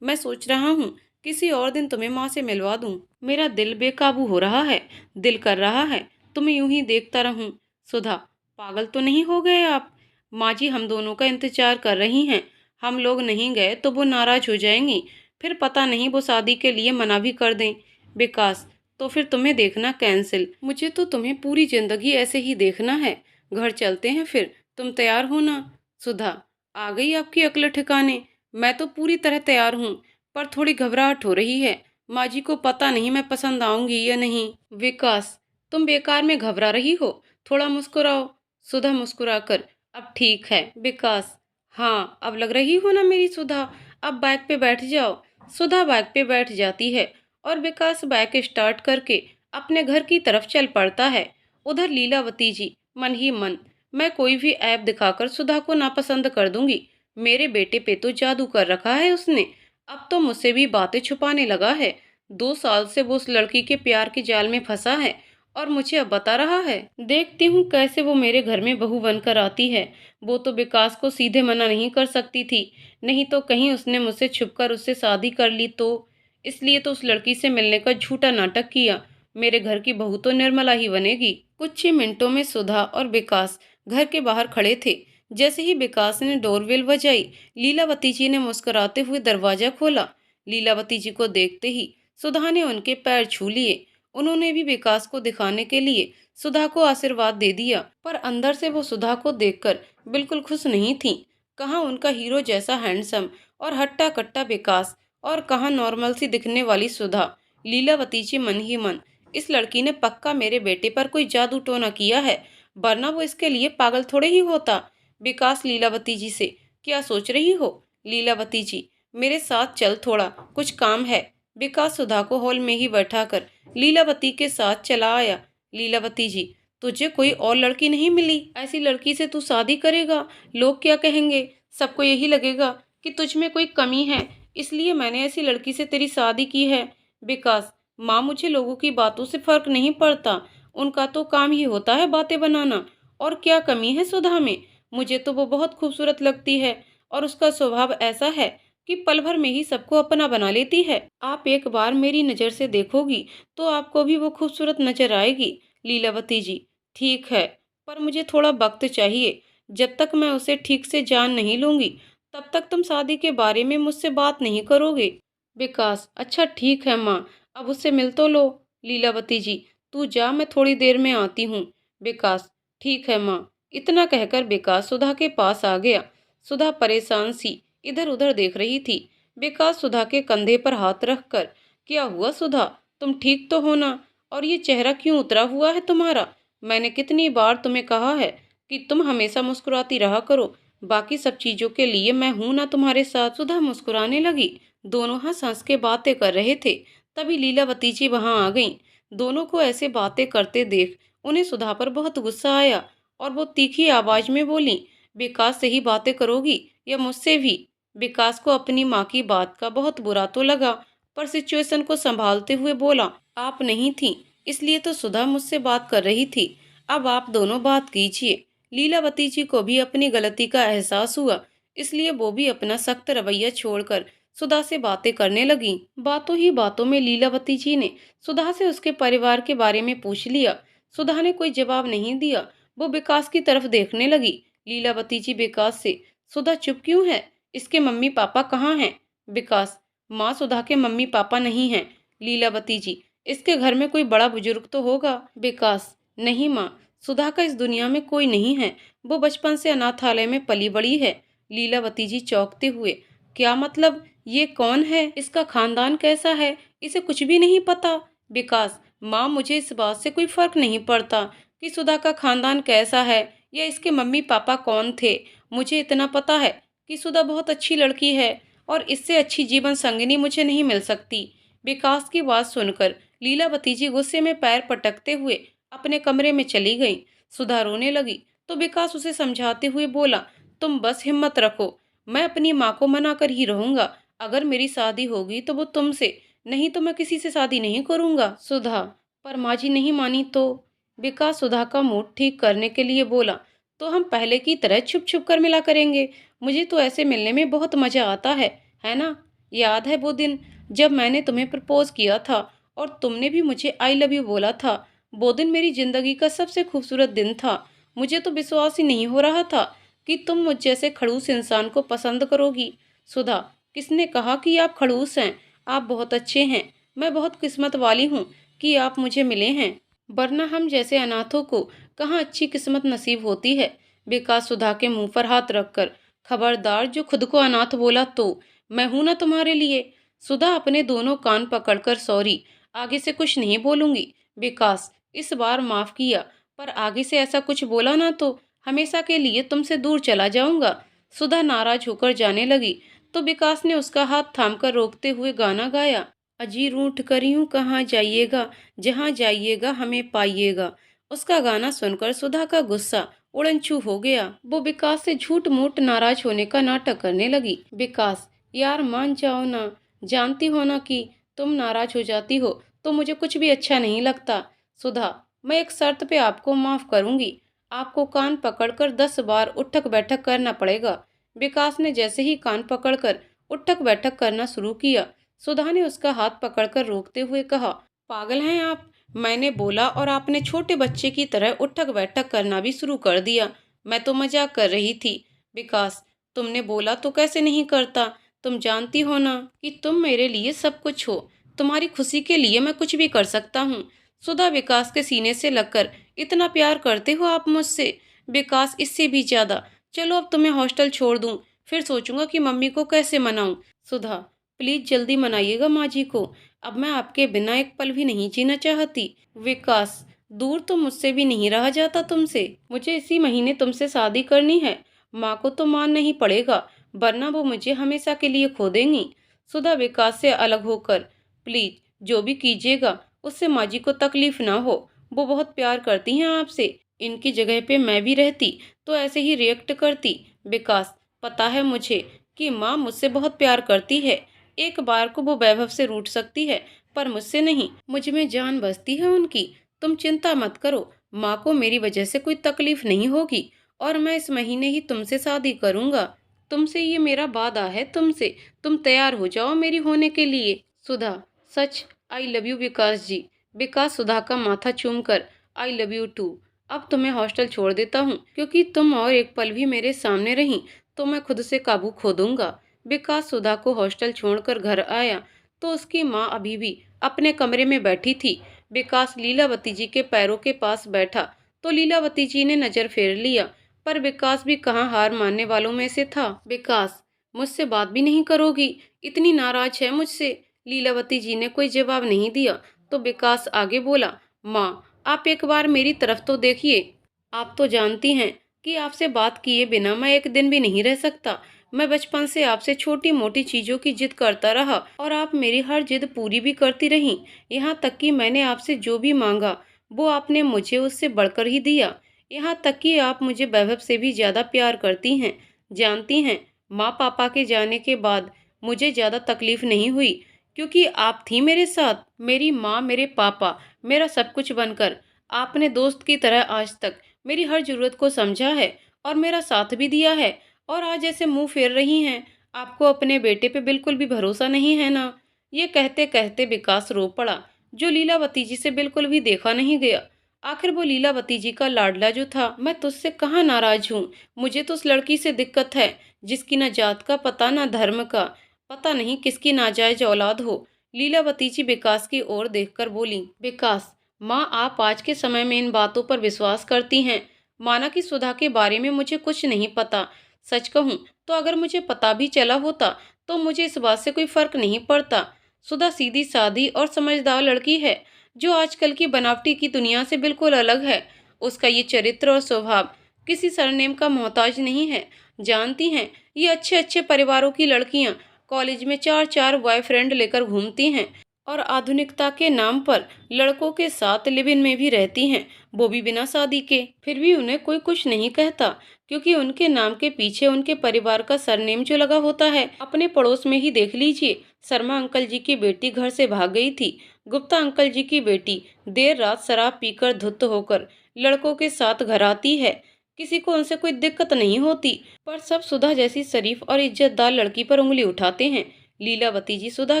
मैं सोच रहा हूँ किसी और दिन तुम्हें माँ से मिलवा दूँ। मेरा दिल बेकाबू हो रहा है। दिल कर रहा है तुम्हें यूं ही देखता रहूं। सुधा, पागल तो नहीं हो गए आप? माँ जी हम दोनों का इंतजार कर रही हैं। हम लोग नहीं गए तो वो नाराज हो जाएंगी, फिर पता नहीं वो शादी के लिए मना भी कर दें। विकास, तो फिर तुम्हें देखना कैंसिल। मुझे तो तुम्हें पूरी जिंदगी ऐसे ही देखना है। घर चलते हैं फिर, तुम तैयार हो ना? सुधा, आ गई आपकी अक्ल ठिकाने? मैं तो पूरी तरह तैयार हूँ, पर थोड़ी घबराहट हो रही है। माँ जी को पता नहीं मैं पसंद आऊंगी या नहीं। विकास, तुम बेकार में घबरा रही हो, थोड़ा मुस्कुराओ। सुधा मुस्कुराकर, अब ठीक है। विकास, हाँ अब लग रही हो ना मेरी सुधा। अब बाइक पे बैठ जाओ। सुधा बाइक पे बैठ जाती है और विकास बाइक स्टार्ट करके अपने घर की तरफ चल पड़ता है। उधर लीलावती जी मन ही मन, मैं कोई भी ऐप दिखाकर सुधा को नापसंद कर दूंगी। मेरे बेटे पे तो जादू कर रखा है उसने। अब तो मुझसे भी बातें छुपाने लगा है। 2 साल से वो उस लड़की के प्यार के जाल में फंसा है और मुझे अब बता रहा है। देखती हूँ कैसे वो मेरे घर में बहू बनकर आती है। वो तो विकास को सीधे मना नहीं कर सकती थी, नहीं तो कहीं उसने मुझसे छुपकर उससे शादी कर ली तो। इसलिए तो उस लड़की से मिलने का झूठा नाटक किया। मेरे घर की बहू तो निर्मला ही बनेगी। कुछ ही मिनटों में सुधा और विकास घर के बाहर खड़े थे। जैसे ही विकास ने डोरबेल बजाई, लीलावती जी ने मुस्कुराते हुए दरवाजा खोला। लीलावती जी को देखते ही सुधा ने उनके पैर छू लिए। उन्होंने भी विकास को दिखाने के लिए सुधा को आशीर्वाद दे दिया, पर अंदर से वो सुधा को देखकर बिल्कुल खुश नहीं थी। कहाँ उनका हीरो जैसा हैंडसम और हट्टा कट्टा विकास, और कहाँ नॉर्मल सी दिखने वाली सुधा। लीलावती जी मन ही मन, इस लड़की ने पक्का मेरे बेटे पर कोई जादू टोना किया है, वरना वो इसके लिए पागल थोड़े ही होता। विकास लीलावती जी से, क्या सोच रही हो? लीलावती जी, मेरे साथ चल, थोड़ा कुछ काम है। विकास सुधा को हॉल में ही बैठाकर लीलावती के साथ चला आया। लीलावती जी, तुझे कोई और लड़की नहीं मिली? ऐसी लड़की से तू शादी करेगा? लोग क्या कहेंगे? सबको यही लगेगा कि तुझ में कोई कमी है, इसलिए मैंने ऐसी लड़की से तेरी शादी की है। विकास, माँ मुझे लोगों की बातों से फर्क नहीं पड़ता, उनका तो काम ही होता है बातें बनाना। और क्या कमी है सुधा में? मुझे तो वो बहुत खूबसूरत लगती है और उसका स्वभाव ऐसा है कि पल भर में ही सबको अपना बना लेती है। आप एक बार मेरी नज़र से देखोगी तो आपको भी वो खूबसूरत नजर आएगी। लीलावती जी, ठीक है, पर मुझे थोड़ा वक्त चाहिए। जब तक मैं उसे ठीक से जान नहीं लूंगी तब तक तुम शादी के बारे में मुझसे बात नहीं करोगे। विकास, अच्छा ठीक है माँ, अब उससे मिल तो लो। लीलावती जी, तू जा, मैं थोड़ी देर में आती हूँ। विकास, ठीक है माँ। इतना कहकर विकास सुधा के पास आ गया। सुधा परेशान सी इधर उधर देख रही थी। विकास सुधा के कंधे पर हाथ रखकर, क्या हुआ सुधा, तुम ठीक तो हो ना? और ये चेहरा क्यों उतरा हुआ है तुम्हारा? मैंने कितनी बार तुम्हें कहा है कि तुम हमेशा मुस्कुराती रहा करो। बाकी सब चीजों के लिए मैं हूं ना तुम्हारे साथ। सुधा मुस्कुराने लगी। दोनों हंस हंस के बातें कर रहे थे। तभी लीलावती जी वहां आ गईं। दोनों को ऐसे बातें करते देख उन्हें सुधा पर बहुत गुस्सा आया और वो तीखी आवाज में बोली, विकास से ही बातें करोगी या मुझसे भी? विकास को अपनी माँ की बात का बहुत बुरा तो लगा, पर सिचुएशन को संभालते हुए बोला, आप नहीं थी इसलिए तो सुधा मुझसे बात कर रही थी। अब आप दोनों बात कीजिए। लीलावती जी को भी अपनी गलती का एहसास हुआ, इसलिए वो भी अपना सख्त रवैया छोड़कर सुधा से बातें करने लगी। बातों ही बातों में लीलावती जी ने सुधा से उसके परिवार के बारे में पूछ लिया। सुधा ने कोई जवाब नहीं दिया। वो विकास की तरफ देखने लगी। लीलावती जी विकास से, सुधा चुप क्यों है? इसके मम्मी पापा कहाँ हैं? विकास, माँ सुधा के मम्मी पापा नहीं हैं। लीलावती जी, इसके घर में कोई बड़ा बुजुर्ग तो होगा। विकास, नहीं माँ, सुधा का इस दुनिया में कोई नहीं है। वो बचपन से अनाथालय में पली बड़ी है। लीलावती जी चौंकते हुए, क्या मतलब? ये कौन है? इसका खानदान कैसा है? इसे कुछ भी नहीं पता। विकास, माँ मुझे इस बात से कोई फर्क नहीं पड़ता कि सुधा का खानदान कैसा है या इसके मम्मी पापा कौन थे। मुझे इतना पता है कि सुधा बहुत अच्छी लड़की है और इससे अच्छी जीवन संगिनी मुझे नहीं मिल सकती। विकास की बात सुनकर लीलावती जी गुस्से में पैर पटकते हुए अपने कमरे में चली गई। सुधा रोने लगी तो विकास उसे समझाते हुए बोला, तुम बस हिम्मत रखो, मैं अपनी माँ को मना कर ही रहूंगा। अगर मेरी शादी होगी तो वो तुमसे, नहीं तो मैं किसी से शादी नहीं करूंगा। सुधा, पर माँ जी नहीं मानी तो? विकास सुधा का मूड ठीक करने के लिए बोला, तो हम पहले की तरह छुप छुप कर मिला करेंगे। मुझे तो ऐसे मिलने में बहुत मजा आता है ना? याद है वो दिन जब मैंने तुम्हें प्रपोज किया था और तुमने भी मुझे आई लव यू बोला था? वो दिन मेरी जिंदगी का सबसे खूबसूरत दिन था। मुझे तो विश्वास ही नहीं हो रहा था कि तुम मुझ जैसे खड़ूस इंसान को पसंद करोगी। सुधा, किसने कहा कि आप खड़ूस हैं? आप बहुत अच्छे हैं। मैं बहुत किस्मत वाली हूँ कि आप मुझे मिले हैं, वरना हम जैसे अनाथों को कहाँ अच्छी किस्मत नसीब होती है। विकास सुधा के मुंह पर हाथ रखकर, खबरदार, जो खुद को अनाथ बोला तो मैं हूं ना तुम्हारे लिए। सुधा अपने दोनों कान पकड़कर, सॉरी, आगे से कुछ नहीं बोलूंगी। विकास, इस बार माफ किया, पर आगे से ऐसा कुछ बोला ना तो हमेशा के लिए तुमसे दूर चला जाऊंगा। सुधा नाराज होकर जाने लगी तो विकास ने उसका हाथ थामकर रोकते हुए गाना गाया, अजी रूठ कर यूं कहाँ जाइएगा, जहाँ जाइएगा हमें पाइएगा। उसका गाना सुनकर सुधा का गुस्सा उड़नछू हो गया। वो विकास से झूठ मूठ नाराज होने का नाटक करने लगी। विकास, यार मान जाओ ना, जानती हो ना कि तुम नाराज हो जाती हो तो मुझे कुछ भी अच्छा नहीं लगता। सुधा, मैं एक शर्त पे आपको माफ करूंगी। आपको कान पकड़कर 10 बार उठक बैठक करना पड़ेगा। विकास ने जैसे ही कान पकड़कर उठक बैठक करना शुरू किया, सुधा ने उसका हाथ पकड़कर रोकते हुए कहा, पागल हैं आप? मैंने बोला और आपने छोटे बच्चे की तरह उठक बैठक करना भी शुरू कर दिया। मैं तो मजाक कर रही थी। विकास, तुमने बोला तो कैसे नहीं करता? तुम जानती हो ना कि तुम मेरे लिए सब कुछ हो। तुम्हारी खुशी के लिए मैं कुछ भी कर सकता हूँ। सुधा विकास के सीने से लगकर, इतना प्यार करते हो आप मुझसे? विकास, इससे भी ज्यादा। चलो अब तुम्हें हॉस्टल छोड़ दूं, फिर सोचूंगा कि मम्मी को कैसे मनाऊं। सुधा, प्लीज जल्दी मनाइएगा माँ जी को। अब मैं आपके बिना एक पल भी नहीं जीना चाहती। विकास, दूर तो मुझसे भी नहीं रहा जाता तुमसे। मुझे इसी महीने तुमसे शादी करनी है। माँ को तो मान नहीं पड़ेगा, वरना वो मुझे हमेशा के लिए खो देंगी। सुधा विकास से अलग होकर, प्लीज जो भी कीजिएगा उससे माँ जी को तकलीफ ना हो। वो बहुत प्यार करती हैं आपसे। इनकी जगह पे मैं भी रहती तो ऐसे ही रिएक्ट करती। विकास, पता है मुझे कि माँ मुझसे बहुत प्यार करती है। एक बार को वो वैभव से रूठ सकती है, पर मुझसे नहीं। मुझ में जान बसती है उनकी। तुम चिंता मत करो, माँ को मेरी वजह से कोई तकलीफ नहीं होगी और मैं इस महीने ही तुमसे शादी करूंगा। तुमसे, ये मेरा वादा है तुमसे। तुम तैयार हो जाओ मेरी होने के लिए। सुधा, सच? आई लव यू विकास जी। विकास सुधा का माथा चूमकर, आई लव यू टू। अब तुम्हें हॉस्टल छोड़ देता हूँ, क्योंकि तुम और एक पल भी मेरे सामने रही तो मैं खुद से काबू खो दूंगा। विकास सुधा को हॉस्टल छोड़कर घर आया तो उसकी माँ अभी भी अपने कमरे में बैठी थी। विकास लीलावती जी के पैरों के पास बैठा तो लीलावती जी ने नजर फेर लिया, पर विकास भी कहाँ हार मानने वालों में से था। विकास, मुझसे बात भी नहीं करोगी? इतनी नाराज है मुझसे? लीलावती जी ने कोई जवाब नहीं दिया तो विकास आगे बोला, माँ आप एक बार मेरी तरफ तो देखिए। आप तो जानती हैं कि आपसे बात किए बिना मैं एक दिन भी नहीं रह सकता। मैं बचपन से आपसे छोटी मोटी चीजों की जिद करता रहा और आप मेरी हर जिद पूरी भी करती रहीं। यहाँ तक कि मैंने आपसे जो भी मांगा वो आपने मुझे उससे बढ़कर ही दिया। यहाँ तक कि आप मुझे वैभव से भी ज्यादा प्यार करती हैं। जानती हैं, माँ पापा के जाने के बाद मुझे ज्यादा तकलीफ नहीं हुई, क्योंकि आप थी मेरे साथ। मेरी माँ, मेरे पापा, मेरा सब कुछ बनकर आपने दोस्त की तरह आज तक मेरी हर ज़रूरत को समझा है और मेरा साथ भी दिया है, और आज ऐसे मुँह फेर रही हैं। आपको अपने बेटे पे बिल्कुल भी भरोसा नहीं है ना? ये कहते-कहते विकास रो पड़ा, जो लीलावती जी से बिल्कुल भी देखा नहीं गया। आखिर वो लीलावती जी का लाडला जो था, मैं तुझसे कहाँ नाराज़ हूँ। मुझे तो उस लड़की से दिक्कत है, जिसकी ना जात का पता ना धर्म का, पता नहीं किसकी नाजायज औलाद हो। लीलावती जी विकास की ओर देखकर बोली, विकास, माँ आप आज के समय में इन बातों पर विश्वास करती हैं? माना कि सुधा के बारे में मुझे कुछ नहीं पता। सच कहूँ तो अगर मुझे पता भी चला होता तो मुझे इस बात से कोई फर्क नहीं पड़ता। सुधा सीधी सादी और समझदार लड़की है, जो आजकल की बनावटी की दुनिया से बिल्कुल अलग है। उसका ये चरित्र और स्वभाव किसी सरनेम का मोहताज नहीं है। जानती हैं, ये अच्छे अच्छे परिवारों की लड़कियां कॉलेज में चार चार बॉयफ्रेंड लेकर घूमती हैं और आधुनिकता के नाम पर लड़कों के साथ लिव इन में भी रहती हैं, वो भी बिना शादी के। फिर भी उन्हें कोई कुछ नहीं कहता, क्योंकि उनके नाम के पीछे उनके परिवार का सरनेम जो लगा होता है। अपने पड़ोस में ही देख लीजिए, शर्मा अंकल जी की बेटी घर से भाग गई थी। गुप्ता अंकल जी की बेटी देर रात शराब पीकर धुत होकर लड़कों के साथ घर आती है। किसी को उनसे कोई दिक्कत नहीं होती, पर सब सुधा जैसी शरीफ और इज्जतदार लड़की पर उंगली उठाते हैं। लीलावती जी सुधा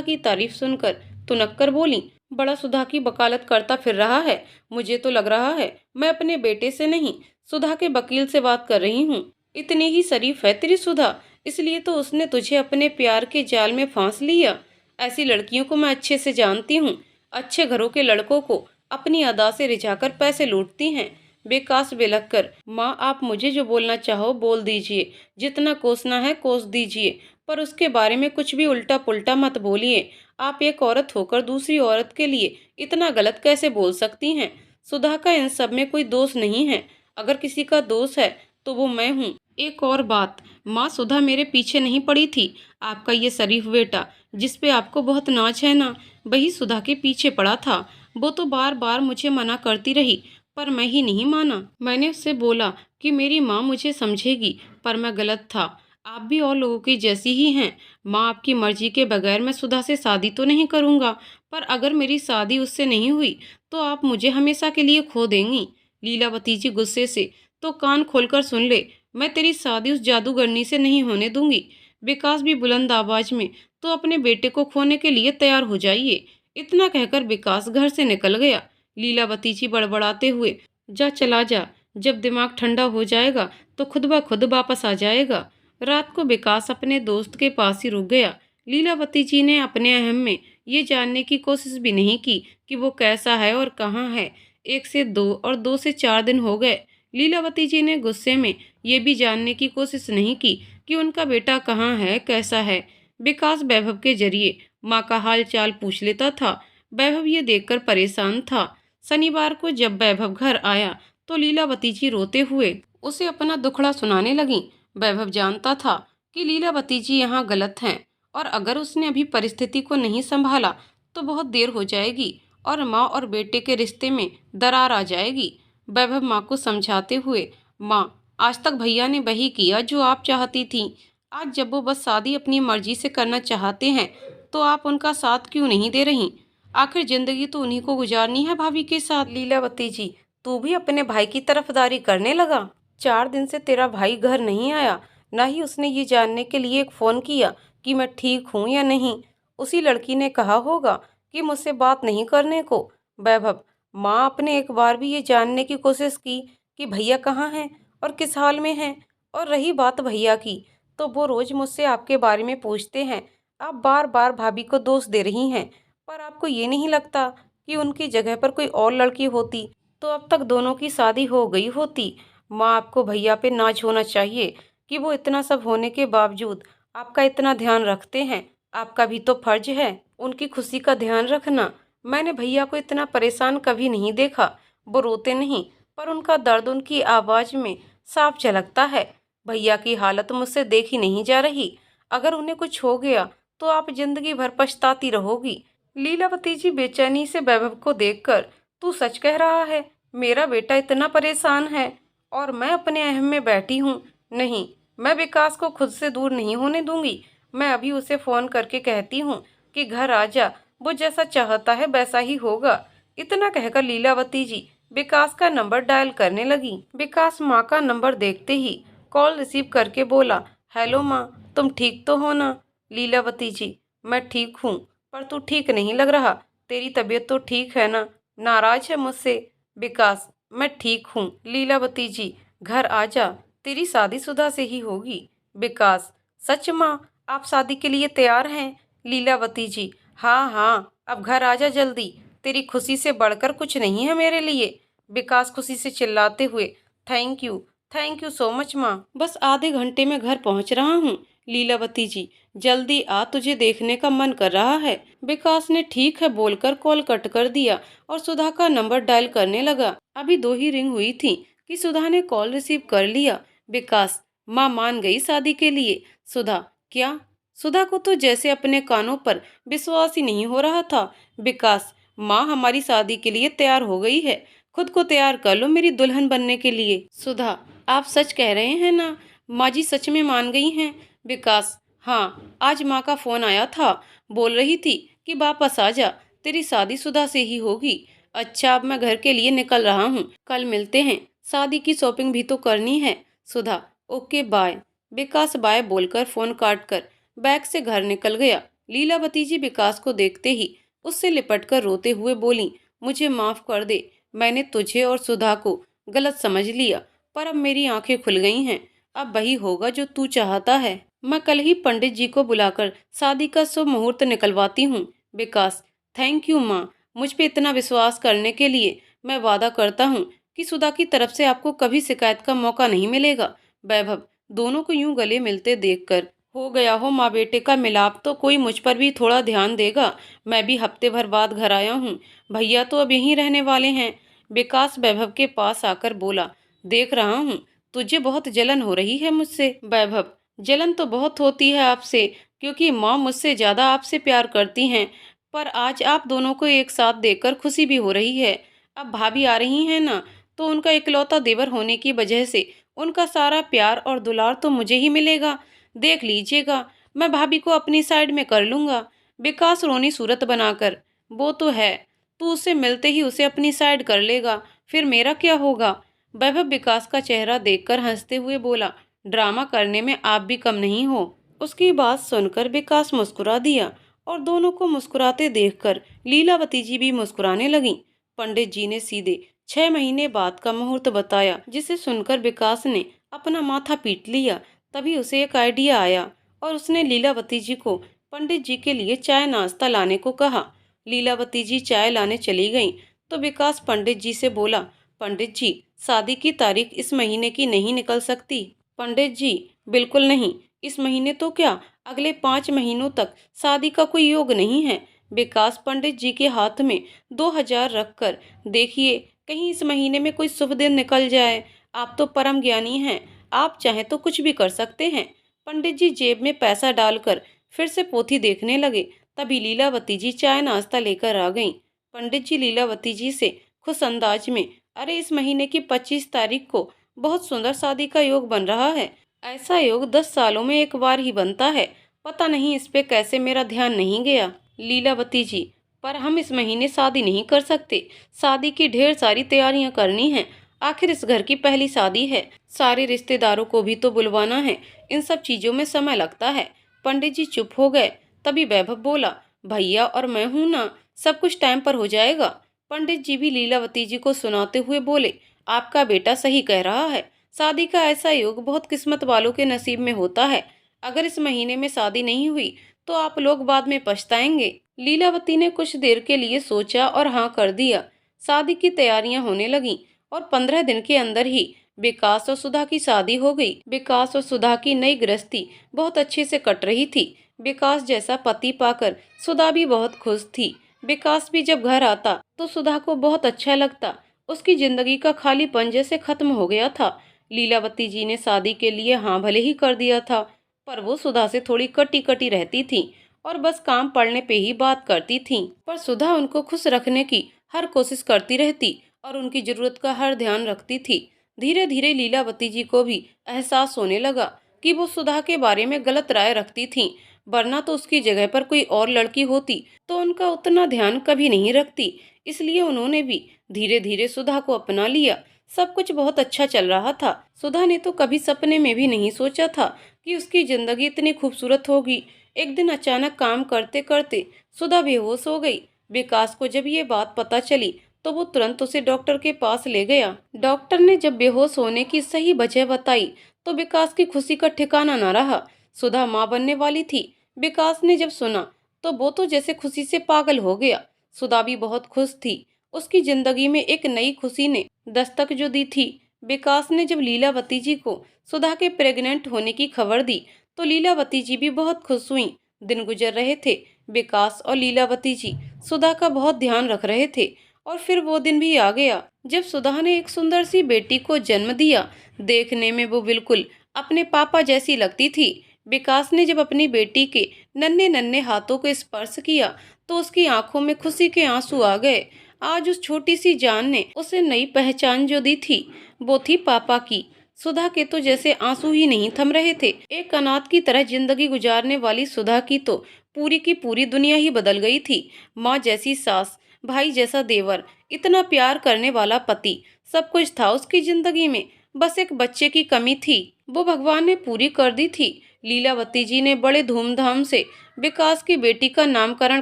की तारीफ सुनकर तुनक कर बोली, बड़ा सुधा की वकालत करता फिर रहा है। मुझे तो लग रहा है मैं अपने बेटे से नहीं, सुधा के वकील से बात कर रही हूँ। इतनी ही शरीफ है तेरी सुधा, इसलिए तो उसने तुझे अपने प्यार के जाल में फांस लिया। ऐसी लड़कियों को मैं अच्छे से जानती हूँ। अच्छे घरों के लड़कों को अपनी अदा से रिझाकर पैसे लूटती हैं। बेकास बिलख कर, माँ आप मुझे जो बोलना चाहो बोल दीजिए, जितना कोसना है कोस दीजिए, पर उसके बारे में कुछ भी उल्टा पुल्टा मत बोलिए। आप एक औरत होकर दूसरी औरत के लिए इतना गलत कैसे बोल सकती हैं? सुधा का इन सब में कोई दोष नहीं है। अगर किसी का दोष है तो वो मैं हूँ। एक और बात, माँ सुधा मेरे पीछे नहीं पड़ी थी। आपका ये शरीफ बेटा जिस पे आपको बहुत नाज है ना, वही सुधा के पीछे पड़ा था। वो तो बार बार मुझे मना करती रही, पर मैं ही नहीं माना। मैंने उससे बोला कि मेरी माँ मुझे समझेगी, पर मैं गलत था। आप भी और लोगों की जैसी ही हैं। माँ आपकी मर्जी के बगैर मैं सुधा से शादी तो नहीं करूँगा, पर अगर मेरी शादी उससे नहीं हुई तो आप मुझे हमेशा के लिए खो देंगी। लीलावती जी गुस्से से, तो कान खोलकर सुन ले, मैं तेरी शादी उस जादूगरनी से नहीं होने दूंगी। विकास भी बुलंद आवाज में, तो अपने बेटे को खोने के लिए तैयार हो जाइए। इतना कहकर विकास घर से निकल गया। लीलावती जी बड़बड़ाते हुए, जा चला जा, जब दिमाग ठंडा हो जाएगा तो खुद ब खुद वापस आ जाएगा। रात को विकास अपने दोस्त के पास ही रुक गया। लीलावती जी ने अपने अहम में ये जानने की कोशिश भी नहीं की कि वो कैसा है और कहाँ है। 1 से 2 और 2 से 4 दिन हो गए। लीलावती जी ने गुस्से में ये भी जानने की कोशिश नहीं की कि उनका बेटा कहाँ है, कैसा है। विकास वैभव के जरिए माँ का हाल चाल पूछ लेता था। वैभव ये देखकर परेशान था। शनिवार को जब वैभव घर आया तो लीलावती जी रोते हुए उसे अपना दुखड़ा सुनाने लगीं। वैभव जानता था कि लीलावती जी यहाँ गलत हैं, और अगर उसने अभी परिस्थिति को नहीं संभाला तो बहुत देर हो जाएगी और माँ और बेटे के रिश्ते में दरार आ जाएगी। वैभव माँ को समझाते हुए, माँ आज तक भैया ने वही किया जो आप चाहती थी। आज जब वो बस शादी अपनी मर्जी से करना चाहते हैं तो आप उनका साथ क्यों नहीं दे रही? आखिर जिंदगी तो उन्हीं को गुजारनी है भाभी के साथ। लीलावती जी, तू भी अपने भाई की तरफदारी करने लगा। 4 दिन से तेरा भाई घर नहीं आया, ना ही उसने ये जानने के लिए एक फ़ोन किया कि मैं ठीक हूँ या नहीं। उसी लड़की ने कहा होगा कि मुझसे बात नहीं करने को। वैभव, माँ आपने एक बार भी ये जानने की कोशिश की कि भैया कहाँ हैं और किस हाल में हैं? और रही बात भैया की, तो वो रोज़ मुझसे आपके बारे में पूछते हैं। आप बार बार भाभी को दोष दे रही हैं, पर आपको ये नहीं लगता कि उनकी जगह पर कोई और लड़की होती तो अब तक दोनों की शादी हो गई होती? माँ आपको भैया पे नाज होना चाहिए कि वो इतना सब होने के बावजूद आपका इतना ध्यान रखते हैं। आपका भी तो फर्ज है उनकी खुशी का ध्यान रखना। मैंने भैया को इतना परेशान कभी नहीं देखा। वो रोते नहीं, पर उनका दर्द उनकी आवाज़ में साफ झलकता है। भैया की हालत मुझसे देखी नहीं जा रही। अगर उन्हें कुछ हो गया तो आप जिंदगी भर पछताती रहोगी। लीलावती जी बेचैनी से वैभव को देखकर, तू सच कह रहा है? मेरा बेटा इतना परेशान है और मैं अपने अहम में बैठी हूँ? नहीं, मैं विकास को खुद से दूर नहीं होने दूंगी। मैं अभी उसे फ़ोन करके कहती हूँ कि घर आ जा, वो जैसा चाहता है वैसा ही होगा। इतना कहकर लीलावती जी विकास का नंबर डायल करने लगी। विकास माँ का नंबर देखते ही कॉल रिसीव करके बोला, हेलो माँ, तुम ठीक तो हो ना? लीलावती जी, मैं ठीक हूँ, पर तू ठीक नहीं लग रहा। तेरी तबीयत तो ठीक है ना? नाराज है मुझसे? विकास, मैं ठीक हूँ। लीलावती जी, घर आ जा, तेरी शादीशुदा से ही होगी। विकास, सच माँ, आप शादी के लिए तैयार हैं? लीलावती जी, हाँ हाँ, अब घर आ जा जल्दी, तेरी खुशी से बढ़कर कुछ नहीं है मेरे लिए। विकास खुशी से चिल्लाते हुए, थैंक यू सो मच माँ, बस आधे घंटे में घर पहुंच रहा हूँ। लीलावती जी, जल्दी आ, तुझे देखने का मन कर रहा है। विकास ने ठीक है बोलकर कॉल कट कर दिया और सुधा का नंबर डायल करने लगा। अभी 2 ही रिंग हुई थी कि सुधा ने कॉल रिसीव कर लिया। विकास, माँ मान गई शादी के लिए। सुधा, क्या? सुधा को तो जैसे अपने कानों पर विश्वास ही नहीं हो रहा था। विकास, माँ हमारी शादी के लिए तैयार हो गई है, खुद को तैयार कर लो मेरी दुल्हन बनने के लिए। सुधा, आप सच कह रहे हैं ना? माँ जी सच में मान गई हैं? विकास, हाँ, आज माँ का फोन आया था, बोल रही थी कि वापस आ जा, तेरी शादीशुदा से ही होगी। अच्छा, अब मैं घर के लिए निकल रहा हूँ, कल मिलते हैं, शादी की शॉपिंग भी तो करनी है। सुधा, ओके बाय। विकास बाय बोलकर फोन काट कर बैग से घर निकल गया। लीलावती जी विकास को देखते ही उससे लिपटकर रोते हुए बोली, मुझे माफ कर दे, मैंने तुझे और सुधा को गलत समझ लिया, पर अब मेरी आंखें खुल गई हैं। अब वही होगा जो तू चाहता है। मैं कल ही पंडित जी को बुलाकर शादी का शुभ मुहूर्त निकलवाती हूँ। विकास, थैंक यू माँ, मुझ पे इतना विश्वास करने के लिए। मैं वादा करता हूँ कि सुधा की तरफ से आपको कभी शिकायत का मौका नहीं मिलेगा। वैभव, दोनों को यूं गले मिलते देखकर हो गया हो माँ बेटे का मिलाप, तो कोई मुझ पर भी थोड़ा ध्यान देगा। मैं भी हफ्ते भर बाद घर आया हूँ, भैया तो अब यहीं रहने वाले हैं। विकास वैभव के पास आकर बोला, देख रहा हूँ तुझे बहुत जलन हो रही है मुझसे। वैभव, जलन तो बहुत होती है आपसे, क्योंकि माँ मुझसे ज्यादा आपसे प्यार करती हैं, पर आज आप दोनों को एक साथ देखकर खुशी भी हो रही है। अब भाभी आ रही हैं ना, तो उनका इकलौता देवर होने की वजह से उनका सारा प्यार और दुलार तो मुझे ही मिलेगा। देख लीजिएगा, मैं भाभी को अपनी साइड में कर लूंगा। विकास रोनी सूरत बनाकर, वो तो है, तू उससे मिलते ही उसे अपनी साइड कर लेगा, फिर मेरा क्या होगा? वैभव विकास का चेहरा देखकर हंसते हुए बोला, ड्रामा करने में आप भी कम नहीं हो। उसकी बात सुनकर विकास मुस्कुरा दिया और दोनों को मुस्कुराते देखकर लीलावती जी भी मुस्कुराने लगीं। पंडित जी ने सीधे 6 महीने बाद का मुहूर्त बताया, जिसे सुनकर विकास ने अपना माथा पीट लिया। तभी उसे एक आइडिया आया और उसने लीलावती जी को पंडित जी के लिए चाय नाश्ता लाने को कहा। लीलावती जी चाय लाने चली गईं, तो विकास पंडित जी से बोला, पंडित जी, शादी की तारीख इस महीने की नहीं निकल सकती? पंडित जी, बिल्कुल नहीं, इस महीने तो क्या, अगले 5 महीनों तक शादी का कोई योग नहीं है। विकास पंडित जी के हाथ में 2000 रखकर, देखिए कहीं इस महीने में कोई शुभ दिन निकल जाए। आप तो परम ज्ञानी हैं, आप चाहें तो कुछ भी कर सकते हैं। पंडित जी जेब में पैसा डालकर फिर से पोथी देखने लगे। तभी लीलावती जी चाय नाश्ता लेकर आ गईं। पंडित जी लीलावती जी से खुश अंदाज में, अरे इस महीने की 25 तारीख को बहुत सुंदर शादी का योग बन रहा है। ऐसा योग 10 सालों में एक बार ही बनता है। पता नहीं इस पे कैसे मेरा ध्यान नहीं गया। लीलावती जी, पर हम इस महीने शादी नहीं कर सकते। शादी की ढेर सारी तैयारियां करनी हैं। आखिर इस घर की पहली शादी है, सारे रिश्तेदारों को भी तो बुलवाना है। इन सब चीजों में समय लगता है। पंडित जी चुप हो गए। तभी वैभव बोला, भैया और मैं हूं ना, सब कुछ टाइम पर हो जाएगा। पंडित जी भी लीलावती जी को सुनाते हुए बोले, आपका बेटा सही कह रहा है, शादी का ऐसा योग बहुत किस्मत वालों के नसीब में होता है। अगर इस महीने में शादी नहीं हुई तो आप लोग बाद में पछताएंगे। लीलावती ने कुछ देर के लिए सोचा और हाँ कर दिया। शादी की तैयारियां होने लगीं और 15 दिन के अंदर ही विकास और सुधा की शादी हो गई। विकास और सुधा की नई गृहस्थी बहुत अच्छे से कट रही थी। विकास जैसा पति पाकर सुधा भी बहुत खुश थी। विकास भी जब घर आता तो सुधा को बहुत अच्छा लगता। उसकी जिंदगी का खालीपन जैसे खत्म हो गया था। लीलावती जी ने शादी के लिए हाँ भले ही कर दिया था, पर वो सुधा से थोड़ी कटी कटी रहती थी और बस काम पड़ने पे ही बात करती थी। पर सुधा उनको खुश रखने की हर कोशिश करती रहती और उनकी जरूरत का हर ध्यान रखती थी। धीरे धीरे लीलावती जी को भी एहसास होने लगा कि वो सुधा के बारे में गलत राय रखती थी। वरना तो उसकी जगह पर कोई और लड़की होती तो उनका उतना ध्यान कभी नहीं रखती। इसलिए उन्होंने भी धीरे धीरे सुधा को अपना लिया। सब कुछ बहुत अच्छा चल रहा था। सुधा ने तो कभी सपने में भी नहीं सोचा था कि उसकी जिंदगी इतनी खूबसूरत होगी। एक दिन अचानक काम करते करते सुधा बेहोश हो गई। विकास को जब ये बात पता चली तो वो तुरंत उसे डॉक्टर के पास ले गया। डॉक्टर ने जब बेहोश होने की सही वजह बताई तो विकास की खुशी का ठिकाना न रहा। सुधा माँ बनने वाली थी। विकास ने जब सुना तो वो तो जैसे खुशी से पागल हो गया। सुधा भी बहुत खुश थी। उसकी जिंदगी में एक नई खुशी ने दस्तक जो दी थी। विकास ने जब लीलावती जी को सुधा के प्रेग्नेंट होने की खबर दी तो लीलावती जी भी बहुत खुश हुई। दिन गुजर रहे थे। विकास और लीलावती जी सुधा का बहुत ध्यान रख रहे थे। और फिर वो दिन भी आ गया जब सुधा ने एक सुंदर सी बेटी को जन्म दिया। देखने में वो बिल्कुल अपने पापा जैसी लगती थी। विकास ने जब अपनी बेटी के नन्हे नन्हे हाथों को स्पर्श किया तो उसकी आंखों में खुशी के आंसू आ गए। आज उस छोटी सी जान ने उसे नई पहचान जो दी थी वो थी पापा की। सुधा के तो जैसे आंसू ही नहीं थम रहे थे। एक अनाथ की तरह जिंदगी गुजारने वाली सुधा की तो पूरी की पूरी दुनिया ही बदल गई थी। माँ जैसी सास, भाई जैसा देवर, इतना प्यार करने वाला पति, सब कुछ था उसकी जिंदगी में। बस एक बच्चे की कमी थी, वो भगवान ने पूरी कर दी थी। लीलावती जी ने बड़े धूमधाम से विकास की बेटी का नामकरण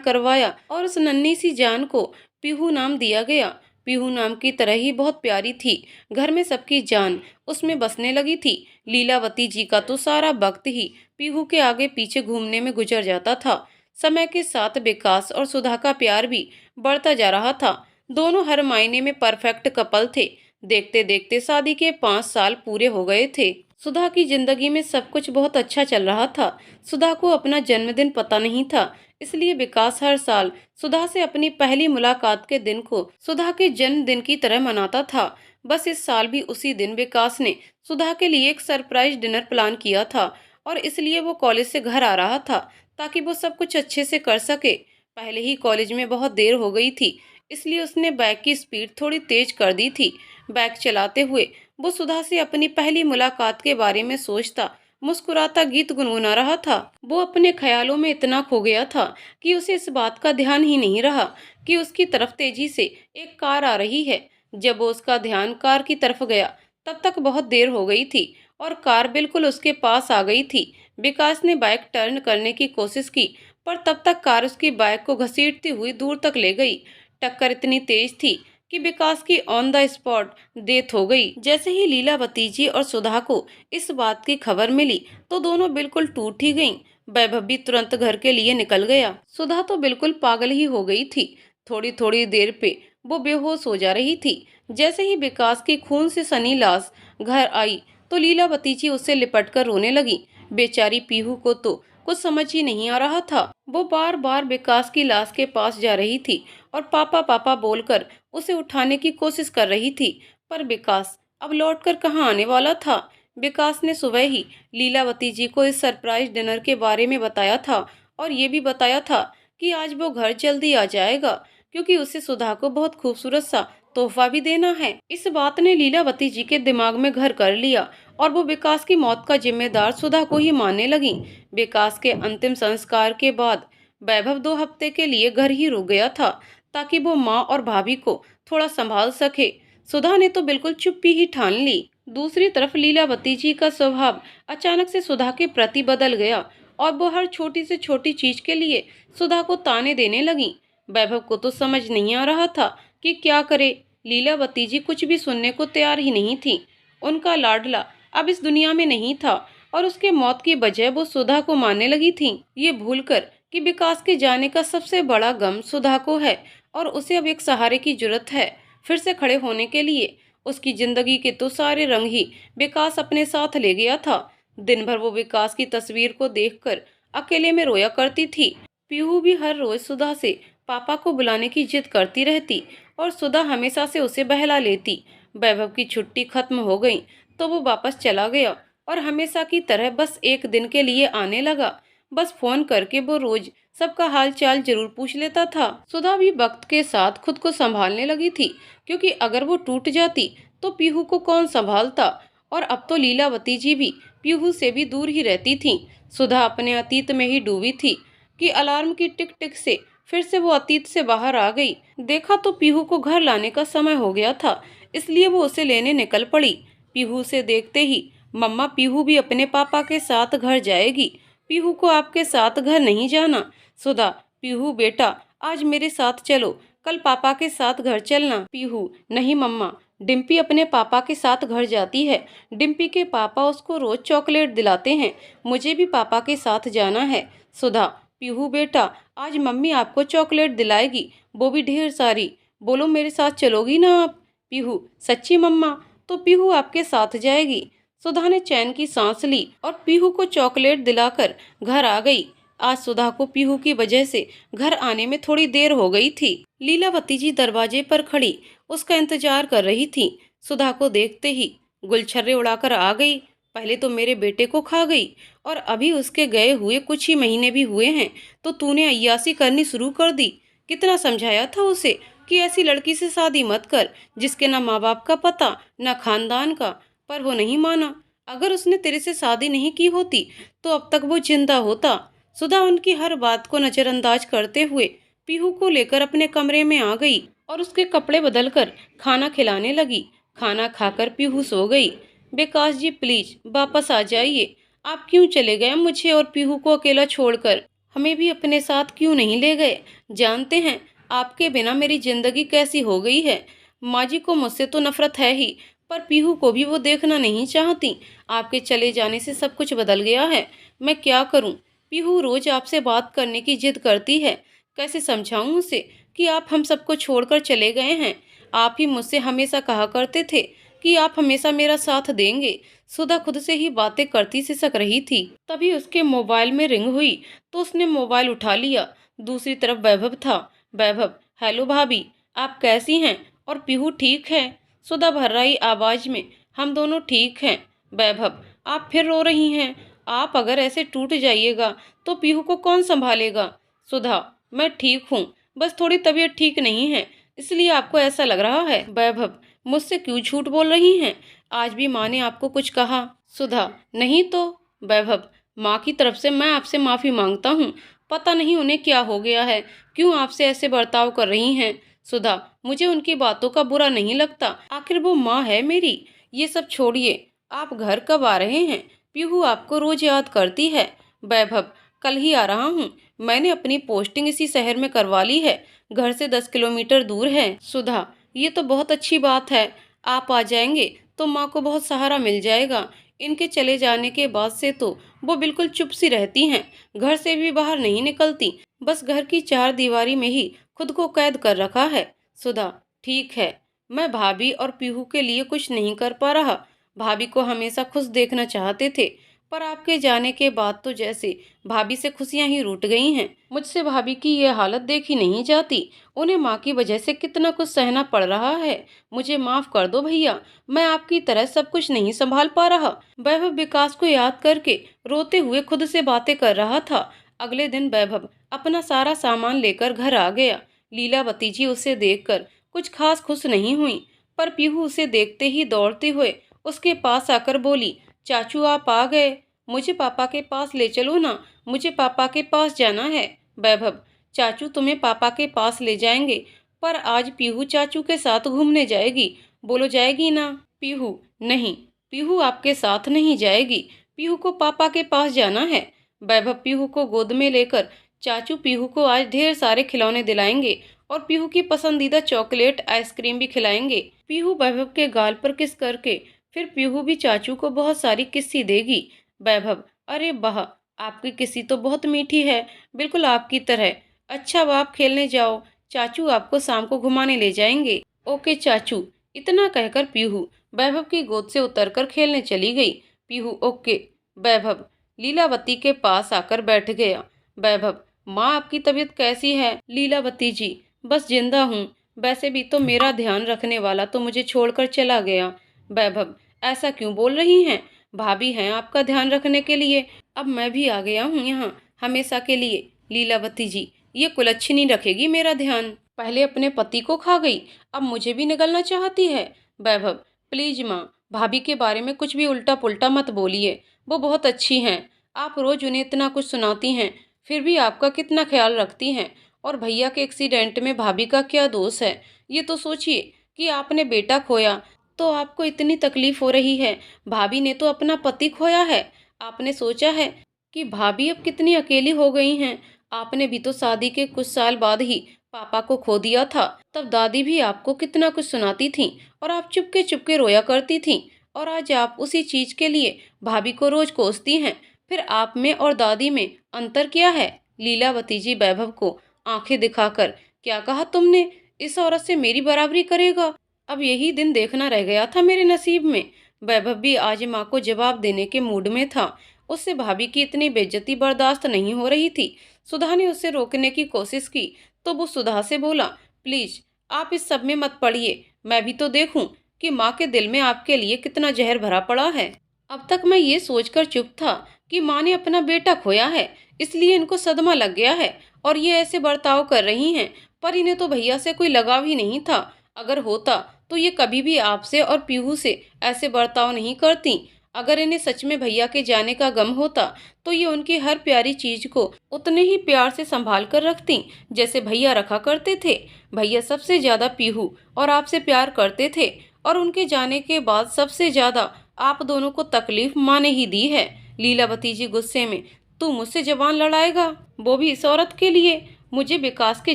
करवाया और उस नन्ही सी जान को पीहू नाम दिया गया। पीहू नाम की तरह ही बहुत प्यारी थी। घर में सबकी जान उसमें बसने लगी थी। लीलावती जी का तो सारा वक्त ही पीहू के आगे पीछे घूमने में गुजर जाता था। समय के साथ विकास और सुधा का प्यार भी बढ़ता जा रहा था। दोनों हर मायने में परफेक्ट कपल थे। देखते देखते शादी के 5 साल पूरे हो गए थे। सुधा की जिंदगी में सब कुछ बहुत अच्छा चल रहा था। सुधा को अपना जन्मदिन पता नहीं था, इसलिए विकास हर साल सुधा से अपनी पहली मुलाकात के दिन को सुधा के जन्मदिन की तरह मनाता था। बस इस साल भी उसी दिन विकास ने सुधा के लिए एक सरप्राइज डिनर प्लान किया था और इसलिए वो कॉलेज से घर आ रहा था ताकि वो सब कुछ अच्छे से कर सके। पहले ही कॉलेज में बहुत देर हो गई थी, इसलिए उसने बाइक की स्पीड थोड़ी तेज कर दी थी। बाइक चलाते हुए वो सुधा से अपनी पहली मुलाकात के बारे में सोचता मुस्कुराता गीत गुनगुना रहा था। वो अपने ख्यालों में इतना खो गया था कि उसे इस बात का ध्यान ही नहीं रहा कि उसकी तरफ तेजी से एक कार आ रही है। जब वो उसका ध्यान कार की तरफ गया तब तक बहुत देर हो गई थी और कार बिल्कुल उसके पास आ गई थी। विकास ने बाइक टर्न करने की कोशिश की पर तब तक कार उसकी बाइक को घसीटती हुई दूर तक ले गई। टक्कर इतनी तेज थी कि विकास की ऑन द स्पॉट डेथ हो गई। जैसे ही लीलावती जी और सुधा को इस बात की खबर मिली तो दोनों बिल्कुल टूट ही गईं। वैभव भी तुरंत घर के लिए निकल गया। सुधा तो बिल्कुल पागल ही हो गई थी। थोड़ी थोड़ी देर पे वो बेहोश हो जा रही थी। जैसे ही विकास की खून से सनी लाश घर आई तो लीलावती जी उससे लिपट कर रोने लगी। बेचारी पीहू को तो कुछ समझ ही नहीं आ रहा था। वो बार बार विकास की लाश के पास जा रही थी और पापा पापा बोलकर उसे उठाने की कोशिश कर रही थी, पर विकास अब लौटकर कहाँ आने वाला था। विकास ने सुबह ही लीलावती जी को इस सरप्राइज डिनर के बारे में बताया था और ये भी बताया था कि आज वो घर जल्दी आ जाएगा क्योंकि उसे सुधा को बहुत खूबसूरत सा तोहफा भी देना है। इस बात ने लीलावती जी के दिमाग में घर कर लिया और वो विकास की मौत का जिम्मेदार सुधा को ही मानने लगी। विकास के अंतिम संस्कार के बाद वैभव 2 हफ्ते के लिए घर ही रुक गया था ताकि वो माँ और भाभी को थोड़ा संभाल सके। सुधा ने तो बिल्कुल चुप्पी ही ठान ली। दूसरी तरफ लीलावती जी का स्वभाव अचानक से सुधा के प्रति बदल गया और वो हर छोटी से छोटी चीज के लिए सुधा को ताने देने लगी। वैभव को तो समझ नहीं आ रहा था कि क्या करे। लीलावती जी कुछ भी सुनने को तैयार ही नहीं थी। उनका लाडला अब इस दुनिया में नहीं था और उसके मौत की बजाय वो सुधा को मानने लगी थी, ये भूलकर कि विकास के जाने का सबसे बड़ा गम सुधा को है और उसे अब एक सहारे की जरूरत है फिर से खड़े होने के लिए। उसकी जिंदगी के तो सारे रंग ही विकास अपने साथ ले गया था। दिन भर वो विकास की तस्वीर को देखकर अकेले में रोया करती थी। पीहू भी हर रोज सुधा से पापा को बुलाने की जिद करती रहती और सुधा हमेशा से उसे बहला लेती। वैभव की छुट्टी खत्म हो गई तो वो वापस चला गया और हमेशा की तरह बस एक दिन के लिए आने लगा। बस फोन करके वो रोज सबका हाल चाल जरूर पूछ लेता था। सुधा भी वक्त के साथ खुद को संभालने लगी थी क्योंकि अगर वो टूट जाती तो पीहू को कौन संभालता। और अब तो लीलावती जी भी पीहू से भी दूर ही रहती थीं। सुधा अपने अतीत में ही डूबी थी कि अलार्म की टिक टिक से फिर से वो अतीत से बाहर आ गई। देखा तो पीहू को घर लाने का समय हो गया था, इसलिए वो उसे लेने निकल पड़ी। पीहू से देखते ही, मम्मा पीहू भी अपने पापा के साथ घर जाएगी, पीहू को आपके साथ घर नहीं जाना। सुधा, पीहू बेटा आज मेरे साथ चलो, कल पापा के साथ घर चलना। पीहू, नहीं मम्मा, डिम्पी अपने पापा के साथ घर जाती है, डिम्पी के पापा उसको रोज चॉकलेट दिलाते हैं, मुझे भी पापा के साथ जाना है। सुधा, पीहू बेटा आज मम्मी आपको चॉकलेट दिलाएगी, वो भी ढेर सारी, बोलो मेरे साथ चलोगी ना आप। पीहू, सच्ची मम्मा, तो पीहू आपके साथ जाएगी। सुधा ने चैन की सांस ली और पीहू को चॉकलेट दिलाकर घर आ गई। आज सुधा को पीहू की वजह से घर आने में थोड़ी देर हो गई थी। लीलावती जी दरवाजे पर खड़ी उसका इंतजार कर रही थी। सुधा को देखते ही गुलछर्रे उड़ाकर आ गई। पहले तो मेरे बेटे को खा गई और अभी उसके गए हुए कुछ ही महीने भी हुए हैं तो तूने अय्यासी करनी शुरू कर दी। कितना समझाया था उसे कि ऐसी लड़की से शादी मत कर जिसके ना माँ बाप का पता ना खानदान का, पर वो नहीं माना। अगर उसने तेरे से शादी नहीं की होती तो अब तक वो जिंदा होता। सुधा उनकी हर बात को नजरअंदाज करते हुए पीहू को लेकर अपने कमरे में आ गई और उसके कपड़े बदलकर खाना खिलाने लगी। खाना खाकर पीहू सो गई। विकास जी प्लीज वापस आ जाइए, आप क्यों चले गए मुझे और पीहू को अकेला छोड़कर? हमें भी अपने साथ क्यों नहीं ले गए? जानते हैं आपके बिना मेरी जिंदगी कैसी हो गई है। माँ जी को मुझसे तो नफरत है ही, पर पीहू को भी वो देखना नहीं चाहती। आपके चले जाने से सब कुछ बदल गया है, मैं क्या करूं? पीहू रोज आपसे बात करने की जिद करती है, कैसे समझाऊं उसे कि आप हम सबको छोड़कर चले गए हैं? आप ही मुझसे हमेशा कहा करते थे कि आप हमेशा मेरा साथ देंगे। सुधा खुद से ही बातें करती सिसक रही थी। तभी उसके मोबाइल में रिंग हुई तो उसने मोबाइल उठा लिया। दूसरी तरफ वैभव था। वैभव, हेलो भाभी, आप कैसी हैं? और पीहू ठीक है? सुधा भर्राई आवाज में, हम दोनों ठीक हैं। वैभव, आप फिर रो रही हैं? आप अगर ऐसे टूट जाइएगा तो पीहू को कौन संभालेगा? सुधा, मैं ठीक हूँ, बस थोड़ी तबीयत ठीक नहीं है, इसलिए आपको ऐसा लग रहा है। वैभव, मुझसे क्यों झूठ बोल रही हैं? आज भी माँ ने आपको कुछ कहा? सुधा, नहीं तो। वैभव, माँ की तरफ से मैं आपसे माफ़ी मांगता हूँ, पता नहीं उन्हें क्या हो गया है, क्यों आपसे ऐसे बर्ताव कर रही हैं। सुधा, मुझे उनकी बातों का बुरा नहीं लगता, आखिर वो माँ है मेरी। ये सब छोड़िए, आप घर कब आ रहे हैं? पीहू आपको रोज याद करती है। वैभव, कल ही आ रहा हूँ, मैंने अपनी पोस्टिंग इसी शहर में करवा ली है, घर से 10 किलोमीटर दूर है। सुधा, ये तो बहुत अच्छी बात है, आप आ जाएंगे तो माँ को बहुत सहारा मिल जाएगा। इनके चले जाने के बाद से तो वो बिल्कुल चुप सी रहती हैं, घर से भी बाहर नहीं निकलती, बस घर की चार दीवारी में ही खुद को कैद कर रखा है। सुधा, ठीक है, मैं भाभी और पीहू के लिए कुछ नहीं कर पा रहा। भाभी को हमेशा खुश देखना चाहते थे, पर आपके जाने के बाद तो जैसे भाभी से खुशियां ही रूठ गई हैं। मुझसे भाभी की ये हालत देखी नहीं जाती, उन्हें माँ की वजह से कितना कुछ सहना पड़ रहा है। मुझे माफ कर दो भैया, मैं आपकी तरह सब कुछ नहीं संभाल पा रहा। वैभव विकास को याद करके रोते हुए खुद से बातें कर रहा था। अगले दिन वैभव अपना सारा सामान लेकर घर आ गया। लीलावती जी उसे देखकर कुछ खास खुश नहीं हुई, पर पीहू उसे देखते ही दौड़ते हुए उसके पास आकर बोली, चाचू आप आ गए, मुझे पापा के पास ले चलो ना, मुझे पापा के पास जाना है। वैभव, चाचू तुम्हें पापा के पास ले जाएंगे, पर आज पीहू चाचू के साथ घूमने जाएगी, बोलो जाएगी ना? पीहू, नहीं, पीहू आपके साथ नहीं जाएगी, पीहू को पापा के पास जाना है। वैभव पीहू को गोद में लेकर, चाचू पीहू को आज ढेर सारे खिलौने दिलाएंगे और पीहू की पसंदीदा चॉकलेट आइसक्रीम भी खिलाएंगे। पीहू वैभव के गाल पर किस करके फिर पीहू भी चाचू को बहुत सारी किस्सी देगी। वैभव, अरे वाह, आपकी किस्सी तो बहुत मीठी है, बिल्कुल आपकी तरह। अच्छा अब आप खेलने जाओ, चाचू आपको शाम को घुमाने ले जाएंगे। ओके चाचू। इतना कहकर पीहू वैभव की गोद से उतरकर खेलने चली गई। पीहू, ओके। वैभव लीलावती के पास आकर बैठ गया। वैभव, माँ आपकी तबीयत कैसी है? लीलावती जी, बस जिंदा हूँ, वैसे भी तो मेरा ध्यान रखने वाला तो मुझे छोड़कर चला गया। वैभव, ऐसा क्यों बोल रही हैं? भाभी हैं आपका ध्यान रखने के लिए, अब मैं भी आ गया हूँ यहाँ हमेशा के लिए। लीलावती जी, ये कुलच्छनी रखेगी मेरा ध्यान, पहले अपने पति को खा गई, अब मुझे भी निगलना चाहती है। वैभव, प्लीज माँ, भाभी के बारे में कुछ भी उल्टा पुल्टा मत बोलिए, वो बहुत अच्छी हैं। आप रोज उन्हें इतना कुछ सुनाती हैं, फिर भी आपका कितना ख्याल रखती हैं। और भैया के एक्सीडेंट में भाभी का क्या दोष है? ये तो सोचिए कि आपने बेटा खोया तो आपको इतनी तकलीफ हो रही है, भाभी ने तो अपना पति खोया है। आपने सोचा है कि भाभी अब कितनी अकेली हो गई हैं? आपने भी तो शादी के कुछ साल बाद ही पापा को खो दिया था। तब दादी भी आपको कितना कुछ सुनाती थी और आप चुपके चुपके रोया करती थी। और आज आप उसी चीज के लिए भाभी को रोज कोसती हैं। फिर आप में और दादी में अंतर क्या है? लीलावती जी वैभव को आंखें दिखाकर, क्या कहा तुमने? इस औरत से मेरी बराबरी करेगा? अब यही दिन देखना रह गया था मेरे नसीब में। वैभव भी आज माँ को जवाब देने के मूड में था। उससे भाभी की इतनी बेइज्जती बर्दाश्त नहीं हो रही थी। सुधा ने उसे रोकने की कोशिश की तो वो सुधा से बोला, प्लीज आप इस सब में मत पड़िए, मैं भी तो देखूं कि माँ के दिल में आपके लिए कितना जहर भरा पड़ा है। अब तक मैं ये सोचकर चुप था कि माँ ने अपना बेटा खोया है, इसलिए इनको सदमा लग गया है और ये ऐसे बर्ताव कर रही हैं। पर इन्हें तो भैया से कोई लगाव ही नहीं था। अगर होता तो ये कभी भी आपसे और पीहू से ऐसे बर्ताव नहीं करती। अगर इन्हें सच में भैया के जाने का गम होता तो ये उनकी हर प्यारी चीज को उतने ही प्यार से संभाल कर रखती जैसे भैया रखा करते थे। भैया सबसे ज्यादा पीहू और आपसे प्यार करते थे और उनके जाने के बाद सबसे ज्यादा आप दोनों को तकलीफ माँ ने ही दी है। लीलावती जी गुस्से में, तू मुझसे जबान लड़ाएगा, वो भी इस औरत के लिए? मुझे विकास के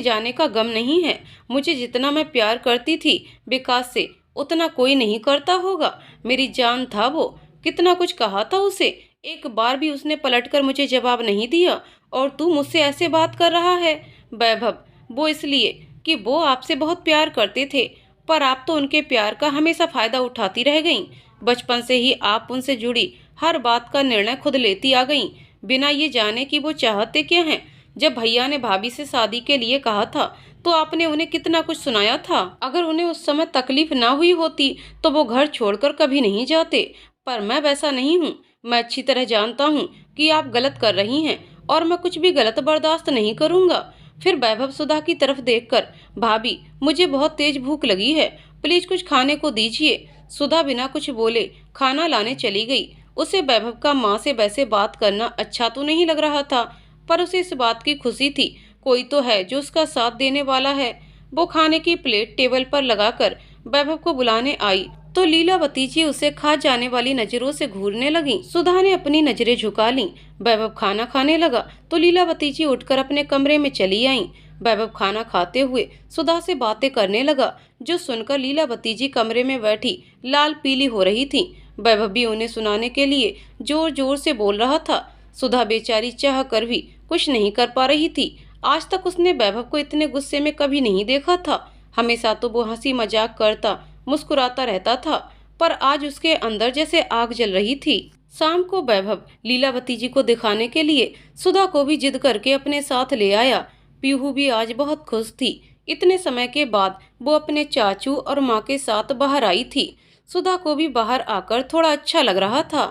जाने का गम नहीं है। मुझे जितना मैं प्यार करती थी विकास से उतना कोई नहीं करता होगा। मेरी जान था वो, कितना कुछ कहा था उसे, एक बार भी उसने पलटकर मुझे जवाब नहीं दिया। और तू मुझसे ऐसे बात कर रहा है? वैभव, वो इसलिए कि वो आपसे बहुत प्यार करते थे, पर आप तो उनके प्यार का हमेशा फायदा उठाती रह गईं। बचपन से ही आप उनसे जुड़ी हर बात का निर्णय खुद लेती आ गईं, बिना ये जाने कि वो चाहते क्या हैं। जब भैया ने भाभी से शादी के लिए कहा था तो आपने उन्हें कितना कुछ सुनाया था। अगर उन्हें उस समय तकलीफ ना हुई होती तो वो घर छोड़कर कभी नहीं जाते। पर मैं वैसा नहीं हूँ। मैं अच्छी तरह जानता हूँ कि आप गलत कर रही हैं और मैं कुछ भी गलत बर्दाश्त नहीं करूँगा। फिर वैभव सुधा की तरफ देखकर, भाभी मुझे बहुत तेज भूख लगी है, प्लीज कुछ खाने को दीजिए। सुधा बिना कुछ बोले खाना लाने चली गई। उसे वैभव का माँ से वैसे बात करना अच्छा तो नहीं लग रहा था, पर उसे इस बात की खुशी थी कोई तो है जो उसका साथ देने वाला है। वो खाने की प्लेट टेबल पर लगाकर वैभव को बुलाने आई तो लीलावती जी उसे खा जाने वाली नजरों से घूरने लगी। सुधा ने अपनी नजरें झुका लीं। वैभव खाना खाने लगा तो लीलावती जी उठकर अपने कमरे में चली आईं। वैभव खाना खाते हुए सुधा से बातें करने लगा, जो सुनकर लीलावती जी कमरे में बैठी लाल पीली हो रही थी। वैभव भी उन्हें सुनाने के लिए जोर जोर से बोल रहा था। सुधा बेचारी चाह कर भी कुछ नहीं कर पा रही थी। आज तक उसने वैभव को इतने गुस्से में कभी नहीं देखा था। हमेशा तो वो हंसी मजाक करता मुस्कुराता रहता था, पर आज उसके अंदर जैसे आग जल रही थी। शाम को वैभव लीलावती जी को दिखाने के लिए सुधा को भी जिद करके अपने साथ ले आया। पीहू भी आज बहुत खुश थी। इतने समय के बाद वो अपने चाचू और माँ के साथ बाहर आई थी। सुधा को भी बाहर आकर थोड़ा अच्छा लग रहा था।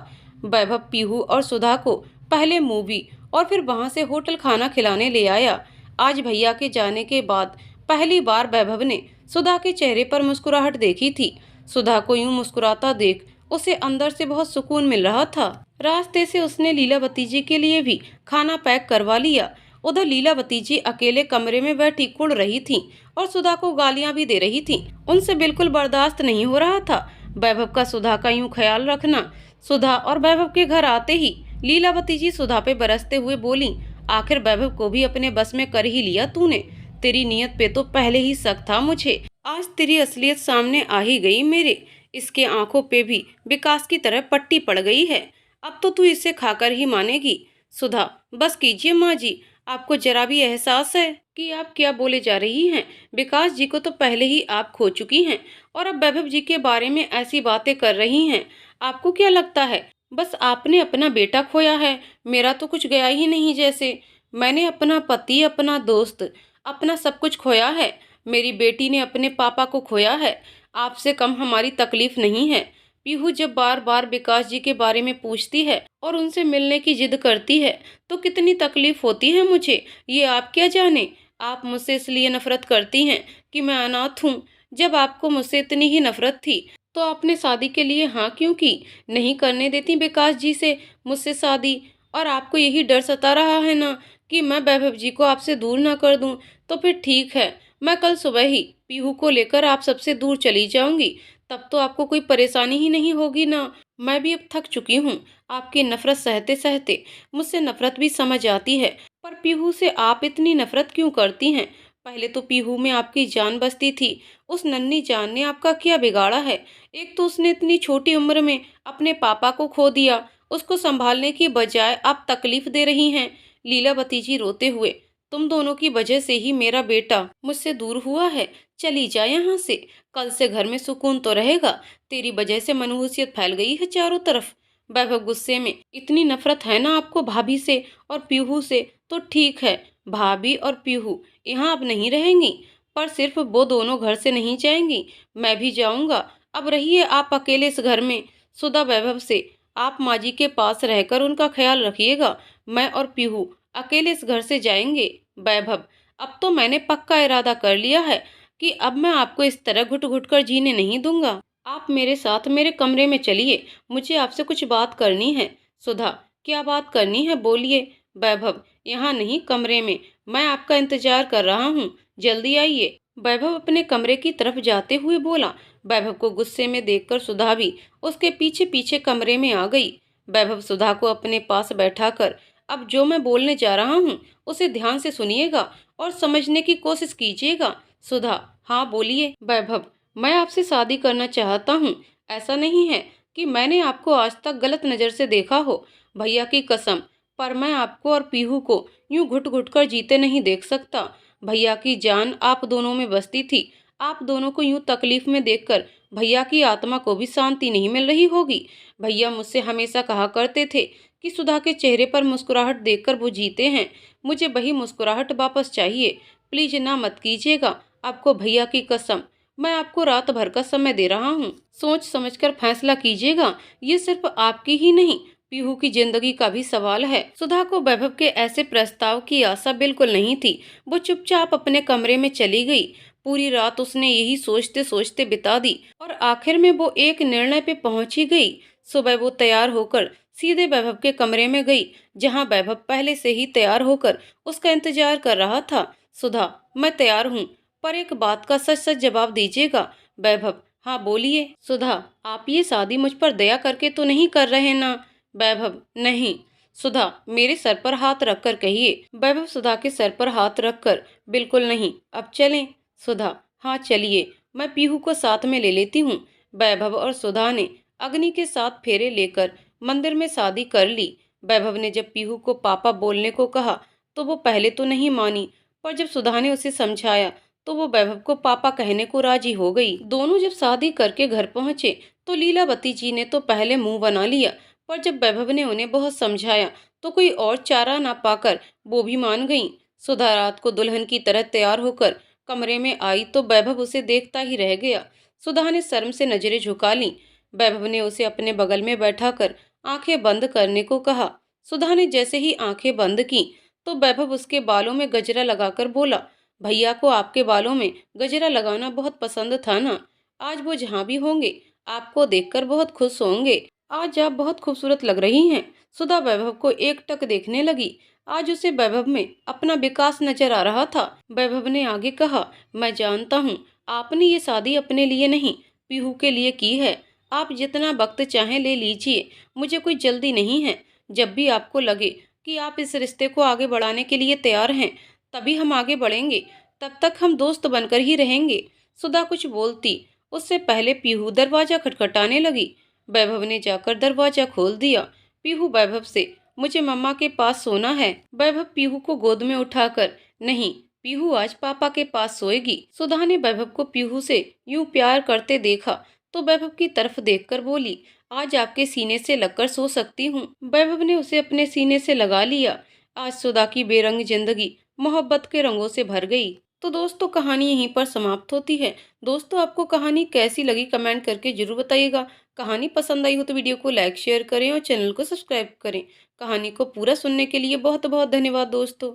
वैभव पीहू और सुधा को पहले मूवी और फिर वहां से होटल खाना खिलाने ले आया। आज भैया के जाने के बाद पहली बार वैभव ने सुधा के चेहरे पर मुस्कुराहट देखी थी। सुधा को यूं मुस्कुराता देख उसे अंदर से बहुत सुकून मिल रहा था। रास्ते से उसने लीलावती जी के लिए भी खाना पैक करवा लिया। उधर लीलावती जी अकेले कमरे में बैठी कुढ़ रही थी और सुधा को गालियां भी दे रही थी। उनसे बिल्कुल बर्दाश्त नहीं हो रहा था वैभव का सुधा का यूं ख्याल रखना। सुधा और वैभव के घर आते ही लीलावती जी सुधा पे बरसते हुए बोली, आखिर वैभव को भी अपने बस में कर ही लिया तूने। तेरी नीयत पे तो पहले ही शक था मुझे, आज तेरी असलियत सामने आ ही गई मेरे। इसके आंखों पे भी विकास की तरह पट्टी पड़ गई है। अब तो तू इसे खाकर ही मानेगी। सुधा, बस कीजिए माँ जी, आपको जरा भी एहसास है कि आप क्या बोले जा रही हैं? विकास जी को तो पहले ही आप खो चुकी हैं और अब वैभव जी के बारे में ऐसी बातें कर रही हैं। आपको क्या लगता है बस आपने अपना बेटा खोया है, मेरा तो कुछ गया ही नहीं जैसे। मैंने अपना पति, अपना दोस्त, अपना सब कुछ खोया है। मेरी बेटी ने अपने पापा को खोया है। आपसे कम हमारी तकलीफ नहीं है। पीहू जब बार बार विकास जी के बारे में पूछती है और उनसे मिलने की जिद करती है तो कितनी तकलीफ होती है मुझे, ये आप क्या जाने। आप मुझसे इसलिए नफरत करती हैं कि मैं अनाथ हूँ। जब आपको मुझसे इतनी ही नफरत थी तो आपने शादी के लिए हाँ क्यों की? नहीं करने देती विकास जी से मुझसे शादी? और आपको यही डर सता रहा है ना कि मैं वैभव जी को आपसे दूर ना कर दूं? तो फिर ठीक है, मैं कल सुबह ही पीहू को लेकर आप सबसे दूर चली जाऊंगी। तब तो आपको कोई परेशानी ही नहीं होगी ना। मैं भी अब थक चुकी हूँ आपकी नफरत सहते सहते। मुझसे नफरत भी समझ आती है, पर पीहू से आप इतनी नफरत क्यों करती हैं? पहले तो पीहू में आपकी जान बसती थी। उस नन्ही जान ने आपका क्या बिगाड़ा है? एक तो उसने इतनी छोटी उम्र में अपने पापा को खो दिया, उसको संभालने की बजाय आप तकलीफ दे रही हैं। लीलावती जी रोते हुए, तुम दोनों की वजह से ही मेरा बेटा मुझसे दूर हुआ है। चली जा यहाँ से, कल से घर में सुकून तो रहेगा। तेरी वजह से मनहूसियत फैल गई है चारों तरफ। वैभव गुस्से में, इतनी नफरत है ना आपको भाभी से और पीहू से? तो ठीक है, भाभी और पीहू यहाँ अब नहीं रहेंगी, पर सिर्फ वो दोनों घर से नहीं जाएंगी, मैं भी जाऊंगा। अब रहिए आप अकेले इस घर में। सुधा वैभव से, आप माँ जी के पास रहकर उनका ख्याल रखिएगा। मैं और पीहू अकेले इस घर से जाएंगे। वैभव, अब तो मैंने पक्का इरादा कर लिया है कि अब मैं आपको इस तरह घुट घुट कर जीने नहीं दूंगा। आप मेरे साथ मेरे कमरे में चलिए, मुझे आपसे कुछ बात करनी है। सुधा, क्या बात करनी है, बोलिए। वैभव, यहाँ नहीं, कमरे में, मैं आपका इंतजार कर रहा हूँ, जल्दी आइए। वैभव अपने कमरे की तरफ जाते हुए बोला। वैभव को गुस्से में देखकर सुधा भी उसके पीछे पीछे कमरे में आ गई। वैभव सुधा को अपने पास बैठाकर, अब जो मैं बोलने जा रहा हूँ उसे ध्यान से सुनिएगा और समझने की कोशिश कीजिएगा। सुधा, हाँ बोलिए। वैभव, मैं आपसे शादी करना चाहता हूँ। ऐसा नहीं है कि मैंने आपको आज तक गलत नज़र से देखा हो, भैया की कसम, पर मैं आपको और पीहू को यूं घुट घुट कर जीते नहीं देख सकता। भैया की जान आप दोनों में बसती थी। आप दोनों को यूं तकलीफ में देखकर भैया की आत्मा को भी शांति नहीं मिल रही होगी। भैया मुझसे हमेशा कहा करते थे कि सुधा के चेहरे पर मुस्कुराहट देखकर वो जीते हैं। मुझे वही मुस्कुराहट वापस चाहिए। प्लीज ना मत कीजिएगा, आपको भैया की कसम। मैं आपको रात भर का समय दे रहा हूँ, सोच समझकर फैसला कीजिएगा। ये सिर्फ आपकी ही नहीं, पीहू की जिंदगी का भी सवाल है। सुधा को वैभव के ऐसे प्रस्ताव की आशा बिल्कुल नहीं थी। वो चुपचाप अपने कमरे में चली गई। पूरी रात उसने यही सोचते सोचते बिता दी और आखिर में वो एक निर्णय पे पहुंच ही गई। सुबह वो तैयार होकर सीधे वैभव के कमरे में गई, जहां वैभव पहले से ही तैयार होकर उसका इंतजार कर रहा था। सुधा, मैं तैयार हूँ, पर एक बात का सच सच जवाब दीजिएगा। वैभव, हाँ बोलिए। सुधा, आप ये शादी मुझ पर दया करके तो नहीं कर रहे ना? वैभव, नहीं। सुधा, मेरे सर पर हाथ रखकर कहिए। वैभव सुधा के सर पर हाथ रखकर, बिल्कुल नहीं, अब चलें। सुधा, हाँ चलिए, मैं पीहू को साथ में ले लेती हूँ। वैभव और सुधा ने अग्नि के साथ फेरे लेकर मंदिर में शादी कर ली। वैभव ने जब पीहू को पापा बोलने को कहा तो वो पहले तो नहीं मानी, पर जब सुधा ने उसे समझाया तो वो वैभव को पापा कहने को राजी हो गई। दोनों जब शादी करके घर पहुंचे तो लीलावती जी ने तो पहले मुंह बना लिया, पर जब वैभव ने उन्हें बहुत समझाया तो कोई और चारा ना पाकर वो भी मान गईं। सुधा रात को दुल्हन की तरह तैयार होकर कमरे में आई तो वैभव उसे देखता ही रह गया। सुधा ने शर्म से नजरें झुका लीं। वैभव ने उसे अपने बगल में बैठाकर आंखें बंद करने को कहा। सुधा ने जैसे ही आंखें बंद की तो वैभव उसके बालों में गजरा लगाकर बोला, भैया को आपके बालों में गजरा लगाना बहुत पसंद था ना? आज वो जहाँ भी होंगे आपको देखकर बहुत खुश होंगे। आज आप बहुत खूबसूरत लग रही हैं। सुधा वैभव को एकटक देखने लगी। आज उसे वैभव में अपना विकास नजर आ रहा था। वैभव ने आगे कहा, मैं जानता हूँ आपने ये शादी अपने लिए नहीं, पीहू के लिए की है। आप जितना वक्त चाहें ले लीजिए, मुझे कोई जल्दी नहीं है। जब भी आपको लगे कि आप इस रिश्ते को आगे बढ़ाने के लिए तैयार हैं, तभी हम आगे बढ़ेंगे। तब तक हम दोस्त बनकर ही रहेंगे। सुधा कुछ बोलती उससे पहले पीहू दरवाजा खटखटाने लगी। वैभव ने जाकर दरवाजा खोल दिया। पीहू वैभव से, मुझे मम्मा के पास सोना है। वैभव पीहू को गोद में उठाकर, नहीं, पीहू आज पापा के पास सोएगी। सुधा ने वैभव को पीहू से यूं प्यार करते देखा तो वैभव की तरफ देखकर बोली, आज आपके सीने से लगकर सो सकती हूँ। वैभव ने उसे अपने सीने से लगा लिया। आज सुधा की बेरंग जिंदगी मोहब्बत के रंगों से भर गई। तो दोस्तों, कहानी यहीं पर समाप्त होती है। दोस्तों, आपको कहानी कैसी लगी कमेंट करके जरूर बताइएगा। कहानी पसंद आई हो तो वीडियो को लाइक शेयर करें और चैनल को सब्सक्राइब करें। कहानी को पूरा सुनने के लिए बहुत बहुत धन्यवाद दोस्तों।